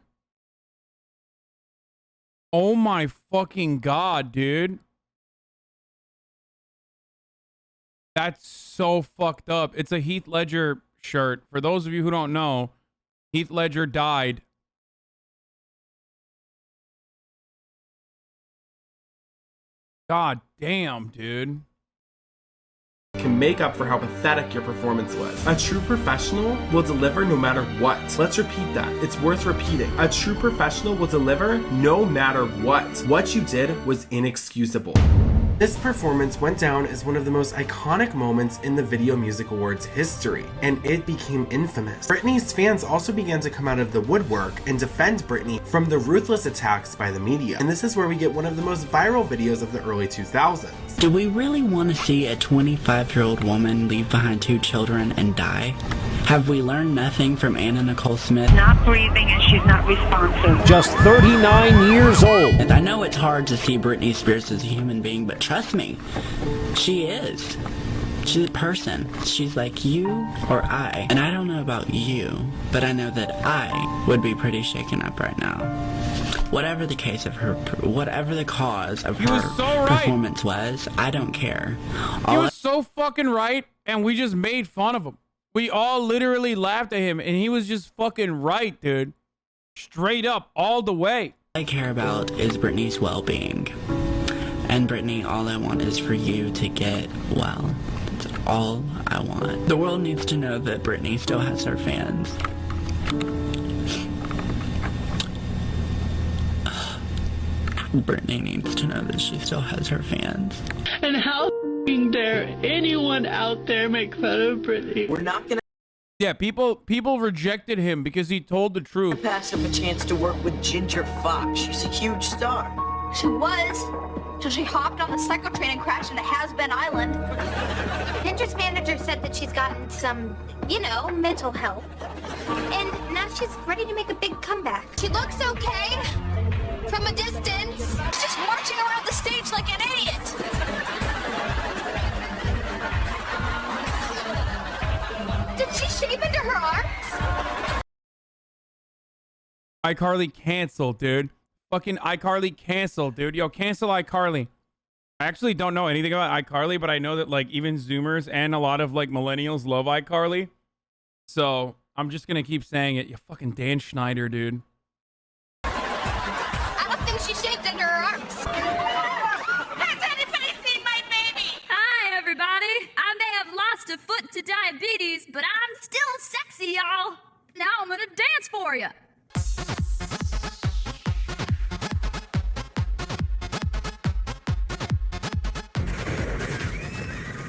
Oh my fucking God, dude. That's so fucked up. It's a Heath Ledger shirt. For those of you who don't know, Heath Ledger died. God damn, dude. Can make up for how pathetic your performance was. A true professional will deliver no matter what. Let's repeat that. It's worth repeating. A true professional will deliver no matter what. What you did was inexcusable. This performance went down as one of the most iconic moments in the Video Music Awards history, and it became infamous. Britney's fans also began to come out of the woodwork and defend Britney from the ruthless attacks by the media. And this is where we get one of the most viral videos of the early 2000s. Do we really want to see a 25-year-old woman leave behind 2 children and die? Have we learned nothing from Anna Nicole Smith? Not breathing and she's not responsive. Just 39 years old. And I know it's hard to see Britney Spears as a human being, but trust me, she is. She's a person. She's like you or I. And I don't know about you, but I know that I would be pretty shaken up right now. Whatever the case of her, whatever the cause of her performance was, I don't care. He was so fucking right, and we just made fun of him. We all literally laughed at him, and he was just fucking right, dude. Straight up, all the way. All I care about is Britney's well-being. And Britney, all I want is for you to get well. That's all I want. The world needs to know that Britney still has her fans. Britney needs to know that she still has her fans. And how dare anyone out there make fun of Britney? We're not gonna. Yeah, people rejected him because he told the truth. Pass up a chance to work with Ginger Fox. She's a huge star. She was. So she hopped on the cycle train and crashed into Has-Been Island. Pinterest manager said that she's gotten some, you know, mental help. And now she's ready to make a big comeback. She looks okay. From a distance. Just marching around the stage like an idiot. Did she shave into her arms? iCarly canceled, dude. Fucking iCarly canceled, dude. Yo, cancel iCarly. I actually don't know anything about iCarly, but I know that like even Zoomers and a lot of like millennials love iCarly. So I'm just gonna keep saying it. You fucking Dan Schneider, dude. I don't think she shaved under her arms. Has anybody seen my baby? Hi, everybody. I may have lost a foot to diabetes, but I'm still sexy, y'all. Now I'm gonna dance for you.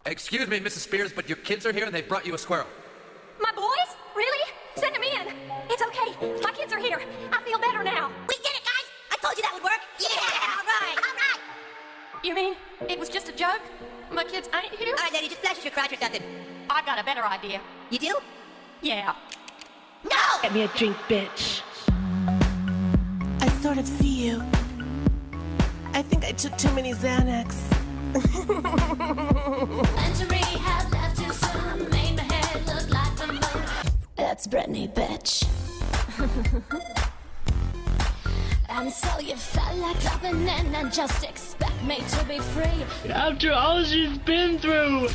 Excuse me, Mrs. Spears, but your kids are here and they've brought you a squirrel. My boys? Really? Send them in. It's okay. My kids are here. I feel better now. We did it, guys. I told you that would work. Yeah, all right. All right. You mean it was just a joke? My kids ain't here? All right, Daddy, just flash your crotch or something. I got a better idea. You do? Yeah. No! Get me a drink, bitch. I sort of see you. I think I took too many Xanax. That's Britney, bitch. And so you felt like dropping in and just expect me to be free. After all she's been through,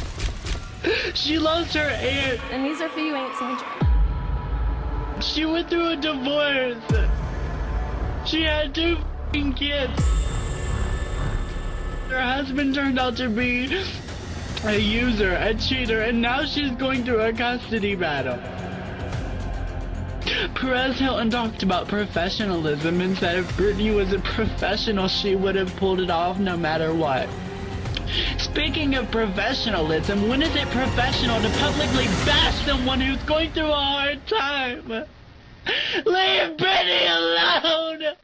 she lost her aunt. And these are for you, Aunt Sandra. She went through a divorce. She had 2 f***ing kids. Her husband turned out to be a user, a cheater, and now she's going through a custody battle. Perez Hilton talked about professionalism and said if Britney was a professional, she would have pulled it off no matter what. Speaking of professionalism, when is it professional to publicly bash someone who's going through a hard time? Leave Britney alone!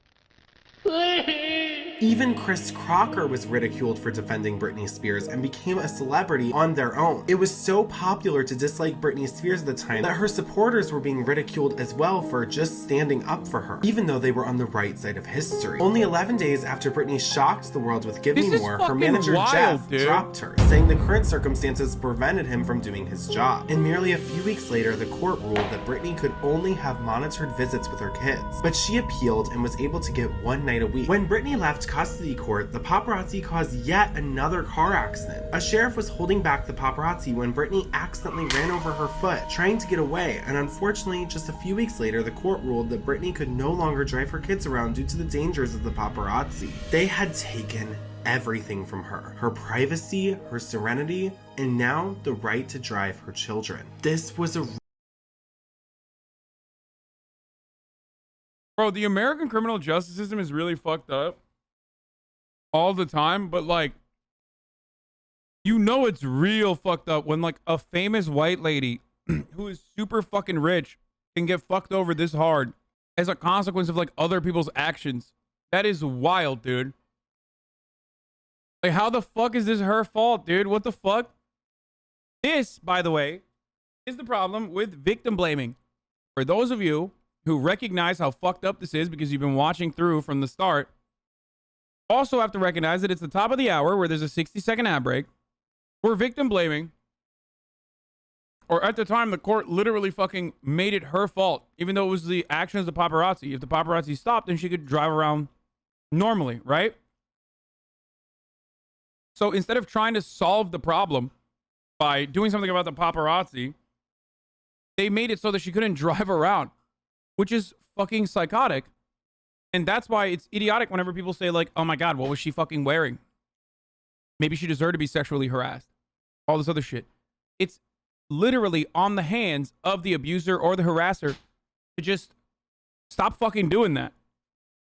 Please! Even Chris Crocker was ridiculed for defending Britney Spears and became a celebrity on their own. It was so popular to dislike Britney Spears at the time that her supporters were being ridiculed as well for just standing up for her, even though they were on the right side of history. Only 11 days after Britney shocked the world with Give Me More, her manager Jeff dropped her, saying the current circumstances prevented him from doing his job. And merely a few weeks later, the court ruled that Britney could only have monitored visits with her kids. But she appealed and was able to get 1 night a week. When Britney left custody court, the paparazzi caused yet another car accident. A sheriff was holding back the paparazzi when Britney accidentally ran over her foot, trying to get away, and unfortunately, just a few weeks later, the court ruled that Britney could no longer drive her kids around due to the dangers of the paparazzi. They had taken everything from her. Her privacy, her serenity, and now the right to drive her children. This was a Bro, the American criminal justice system is really fucked up all the time, but like, you know it's real fucked up when like a famous white lady who is super fucking rich can get fucked over this hard as a consequence of like other people's actions. That is wild, dude. Like, how the fuck is this her fault, dude? What the fuck? This, by the way, is the problem with victim blaming. For those of you who recognize how fucked up this is because you've been watching through from the start, also have to recognize that it's the top of the hour where there's a 60-second ad break. We're victim blaming. Or at the time, the court literally fucking made it her fault, even though it was the actions of the paparazzi. If the paparazzi stopped, then she could drive around normally, right? So instead of trying to solve the problem by doing something about the paparazzi, they made it so that she couldn't drive around, which is fucking psychotic. And that's why it's idiotic whenever people say like, oh my God, what was she fucking wearing? Maybe she deserved to be sexually harassed. All this other shit. It's literally on the hands of the abuser or the harasser to just stop fucking doing that.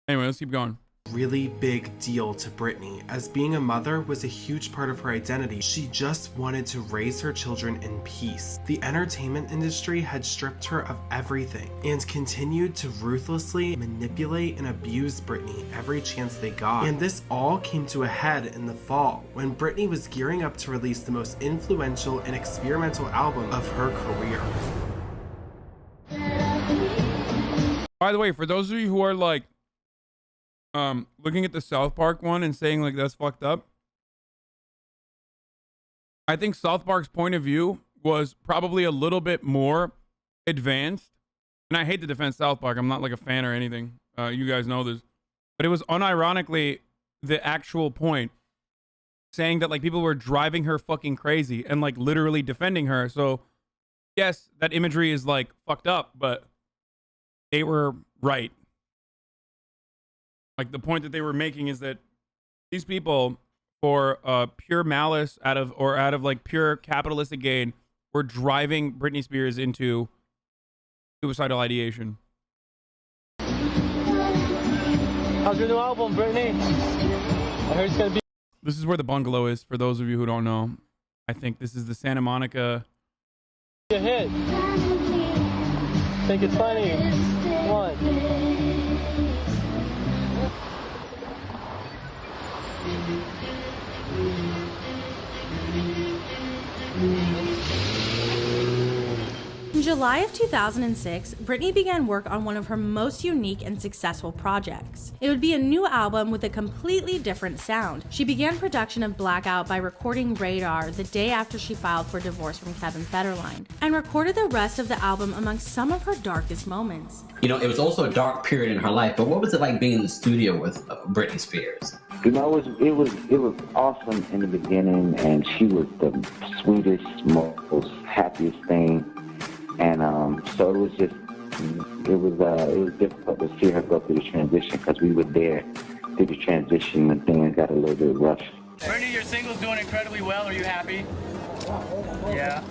Anyway, let's keep going. really big deal to Britney, as being a mother was a huge part of her identity. She just wanted to raise her children in peace. The entertainment industry had stripped her of everything and continued to ruthlessly manipulate and abuse Britney every chance they got. And this all came to a head in the fall, when Britney was gearing up to release the most influential and experimental album of her career. By the way, for those of you who are like, looking at the South Park one and saying like that's fucked up, I think South Park's point of view was probably a little bit more advanced. And I hate to defend South Park. I'm not like a fan or anything. You guys know this. But it was unironically the actual point, saying that like people were driving her fucking crazy and like literally defending her. So yes, that imagery is like fucked up, but they were right. Like the point that they were making is that these people, for pure malice out of like pure capitalistic gain, were driving Britney Spears into suicidal ideation. How's your new album, Britney? I heard it's gonna be. This is where the bungalow is, for those of you who don't know. I think this is the Santa Monica. A hit. Think it's funny. What? In July of 2006, Britney began work on one of her most unique and successful projects. It would be a new album with a completely different sound. She began production of Blackout by recording Radar the day after she filed for divorce from Kevin Federline, and recorded the rest of the album amongst some of her darkest moments. You know, it was also a dark period in her life, but what was it like being in the studio with Britney Spears? You know, it was awesome in the beginning, and she was the sweetest, most happiest thing. And so it was difficult to see her go through the transition, because we were there through the transition and things got a little bit rough. Britney, your single's doing incredibly well. Are you happy? Yeah.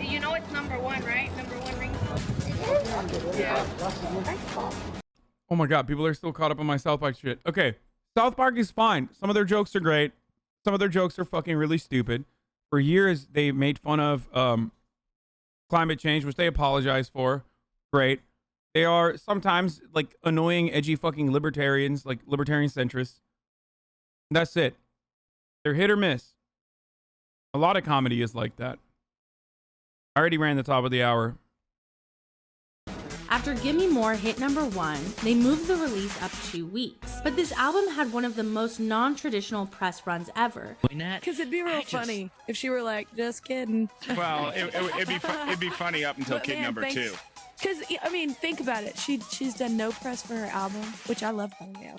You know it's number one, right? Number one ring. Yeah. Oh my god, people are still caught up on my South Park shit. Okay, South Park is fine. Some of their jokes are great. Some of their jokes are fucking really stupid. For years, they made fun of climate change, which they apologize for. Great. They are sometimes like annoying, edgy fucking libertarians, like libertarian centrists. That's it. They're hit or miss. A lot of comedy is like that. I already ran the top of the hour. After Gimme More hit number 1, they moved the release up 2 weeks. But this album had one of the most non-traditional press runs ever. Because it'd be real funny if she were like, just kidding. Well, it'd be funny up until kid number 2. Because, I mean, think about it. She's done no press for her album, which I love, by the way.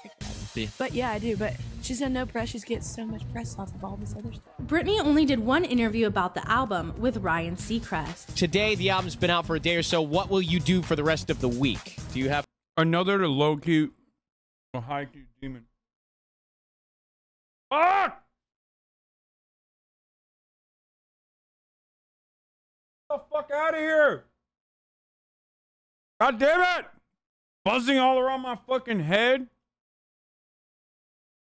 But yeah, I do. But she's done no press. She's getting so much press off of all this other stuff. Britney only did one interview about the album with Ryan Seacrest. Today, the album's been out for a day or so. What will you do for the rest of the week? Do you have another low-key, high-key demon? Fuck! Get the fuck out of here! God damn it! Buzzing all around my fucking head.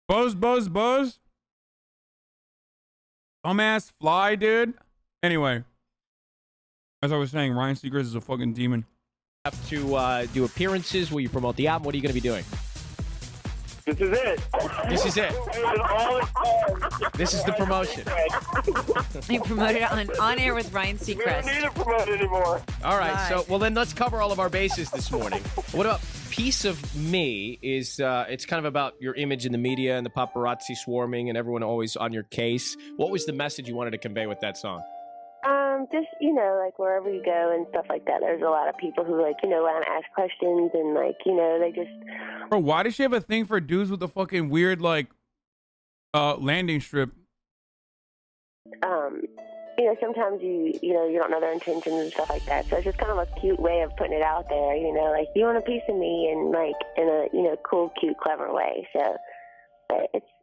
Buzz, buzz, buzz. Dumbass fly, dude. Anyway, as I was saying, Ryan Seacrest is a fucking demon. Have to do appearances? Will you promote the album? What are you going to be doing? This is it. This is it. This is the promotion. You promoted it on air with Ryan We don't Seacrest. need to promote anymore. All right, so well then let's cover all of our bases this morning. What about Piece of Me? Is it's kind of about your image in the media and the paparazzi swarming and everyone always on your case. What was the message you wanted to convey with that song? Just, you know, like wherever you go and stuff like that, there's a lot of people who, like, you know, want to ask questions and, like, you know, they just... Bro, why does she have a thing for dudes with a fucking weird, like, landing strip? You know, sometimes you don't know their intentions and stuff like that. So it's just kind of a cute way of putting it out there, you know, like, you want a piece of me and, like, in a, you know, cool, cute, clever way. So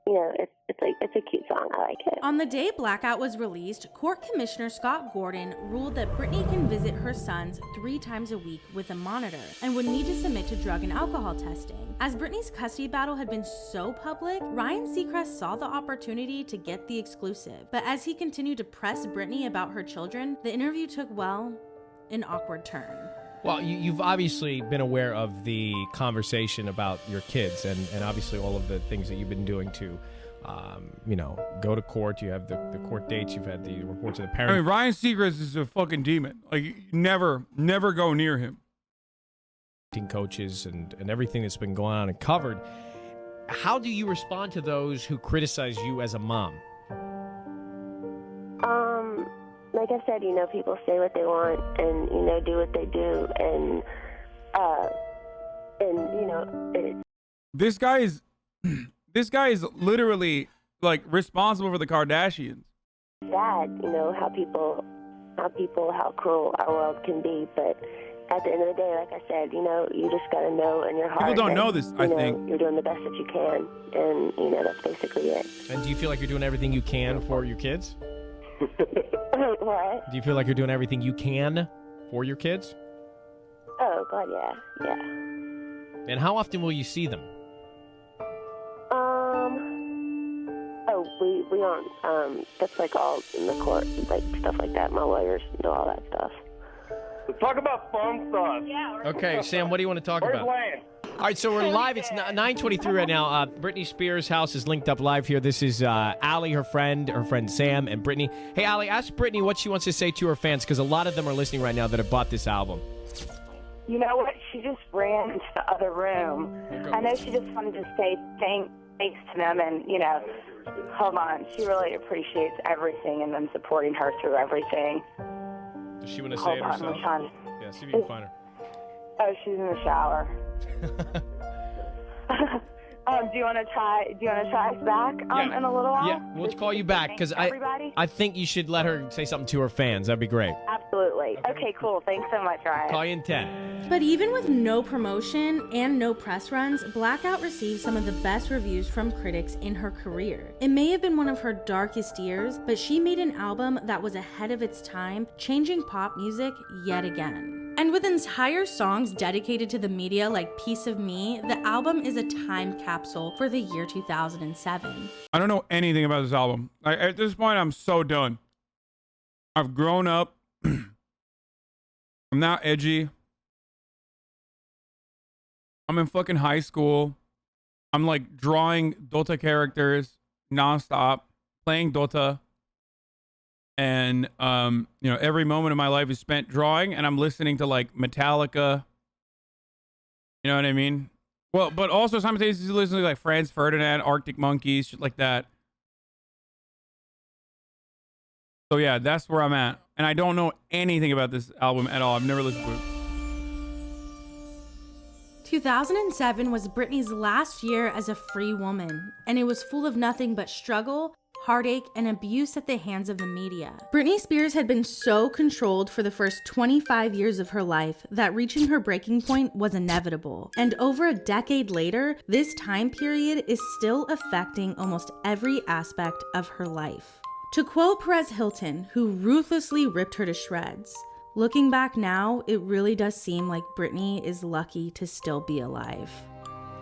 you know, it's a cute song. I like it. On the day Blackout was released, Court Commissioner Scott Gordon ruled that Britney can visit her sons 3 times a week with a monitor and would need to submit to drug and alcohol testing. As Britney's custody battle had been so public, Ryan Seacrest saw the opportunity to get the exclusive. But as he continued to press Britney about her children, the interview took, well, an awkward turn. Well, you've obviously been aware of the conversation about your kids and obviously all of the things that you've been doing to, go to court. You have the court dates. You've had the reports of the parents. I mean, Ryan Seacrest is a fucking demon. Like, you never go near him. Coaches and everything that's been going on and covered. How do you respond to those who criticize you as a mom? Like I said, you know, people say what they want and, you know, do what they do, and you know, This guy is literally like responsible for the Kardashians. sad, you know, how cruel our world can be, but at the end of the day, like I said, you know, you just gotta know in your heart. People don't that, know this, I think. You're doing the best that you can, and, you know, that's basically it. And do you feel like you're doing everything you can for your kids? What? Do you feel like you're doing everything you can for your kids? Oh, God, yeah. And how often will you see them? We don't, that's like all in the court, like stuff like that. My lawyers know all that stuff. Let's talk about fun stuff. Yeah. Okay, Sam, what do you want to talk Where's about? Lane? All right, so we're live. It's 9:23 right now. Britney Spears' house is linked up live here. This is Allie, her friend Sam, and Britney. Hey, Allie, ask Britney what she wants to say to her fans, because a lot of them are listening right now that have bought this album. You know what? She just ran into the other room. Okay. I know she just wanted to say thanks to them, and, you know, hold on. She really appreciates everything and them supporting her through everything. Does she want to say Hold it on, herself? I'm trying. Yeah, see if you can find her. Oh, she's in the shower. Do you want to try us back in a little while? Yeah, we'll call you back because I think you should let her say something to her fans. That'd be great. Absolutely. Okay, cool. Thanks so much, Ryan. Call you in 10. But even with no promotion and no press runs, Blackout received some of the best reviews from critics in her career. It may have been one of her darkest years, but she made an album that was ahead of its time, changing pop music yet again. And with entire songs dedicated to the media like Piece of Me, the album is a time capsule for the year 2007. I don't know anything about this album. At this point, I'm so done. I've grown up. I'm now edgy. I'm in fucking high school. I'm like drawing Dota characters nonstop, playing Dota. And, every moment of my life is spent drawing, and I'm listening to like Metallica. You know what I mean? Well, but also simultaneously listening to like Franz Ferdinand, Arctic Monkeys, shit like that. So yeah, that's where I'm at. And I don't know anything about this album at all. I've never listened to it. 2007 was Britney's last year as a free woman, and it was full of nothing but struggle, heartache, and abuse at the hands of the media. Britney Spears had been so controlled for the first 25 years of her life that reaching her breaking point was inevitable. And over a decade later, this time period is still affecting almost every aspect of her life. To quote Perez Hilton, who ruthlessly ripped her to shreds, "Looking back now, it really does seem like Britney is lucky to still be alive."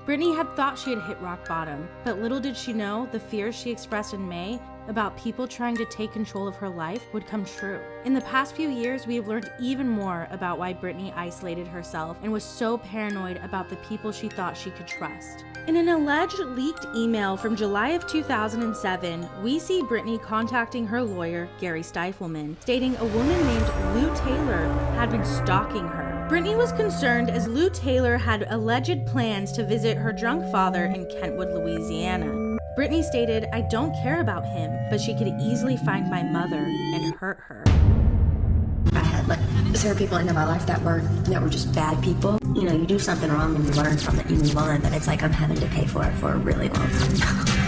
Britney had thought she had hit rock bottom, but little did she know the fears she expressed in May about people trying to take control of her life would come true. In the past few years, we have learned even more about why Britney isolated herself and was so paranoid about the people she thought she could trust. In an alleged leaked email from July of 2007, we see Britney contacting her lawyer, Gary Stifelman, stating a woman named Lou Taylor had been stalking her. Britney was concerned as Lou Taylor had alleged plans to visit her drunk father in Kentwood, Louisiana. Britney stated, "I don't care about him, but she could easily find my mother and hurt her." I had certain people into my life that were just bad people. You know, you do something wrong and you learn from it, you move on, but it's like I'm having to pay for it for a really long time.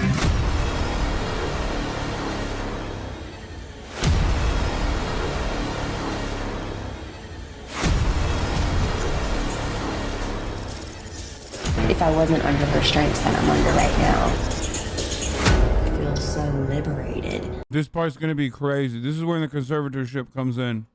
If I wasn't under her strengths that I'm under right now, so liberated. This part's gonna be crazy. This is when the conservatorship comes in.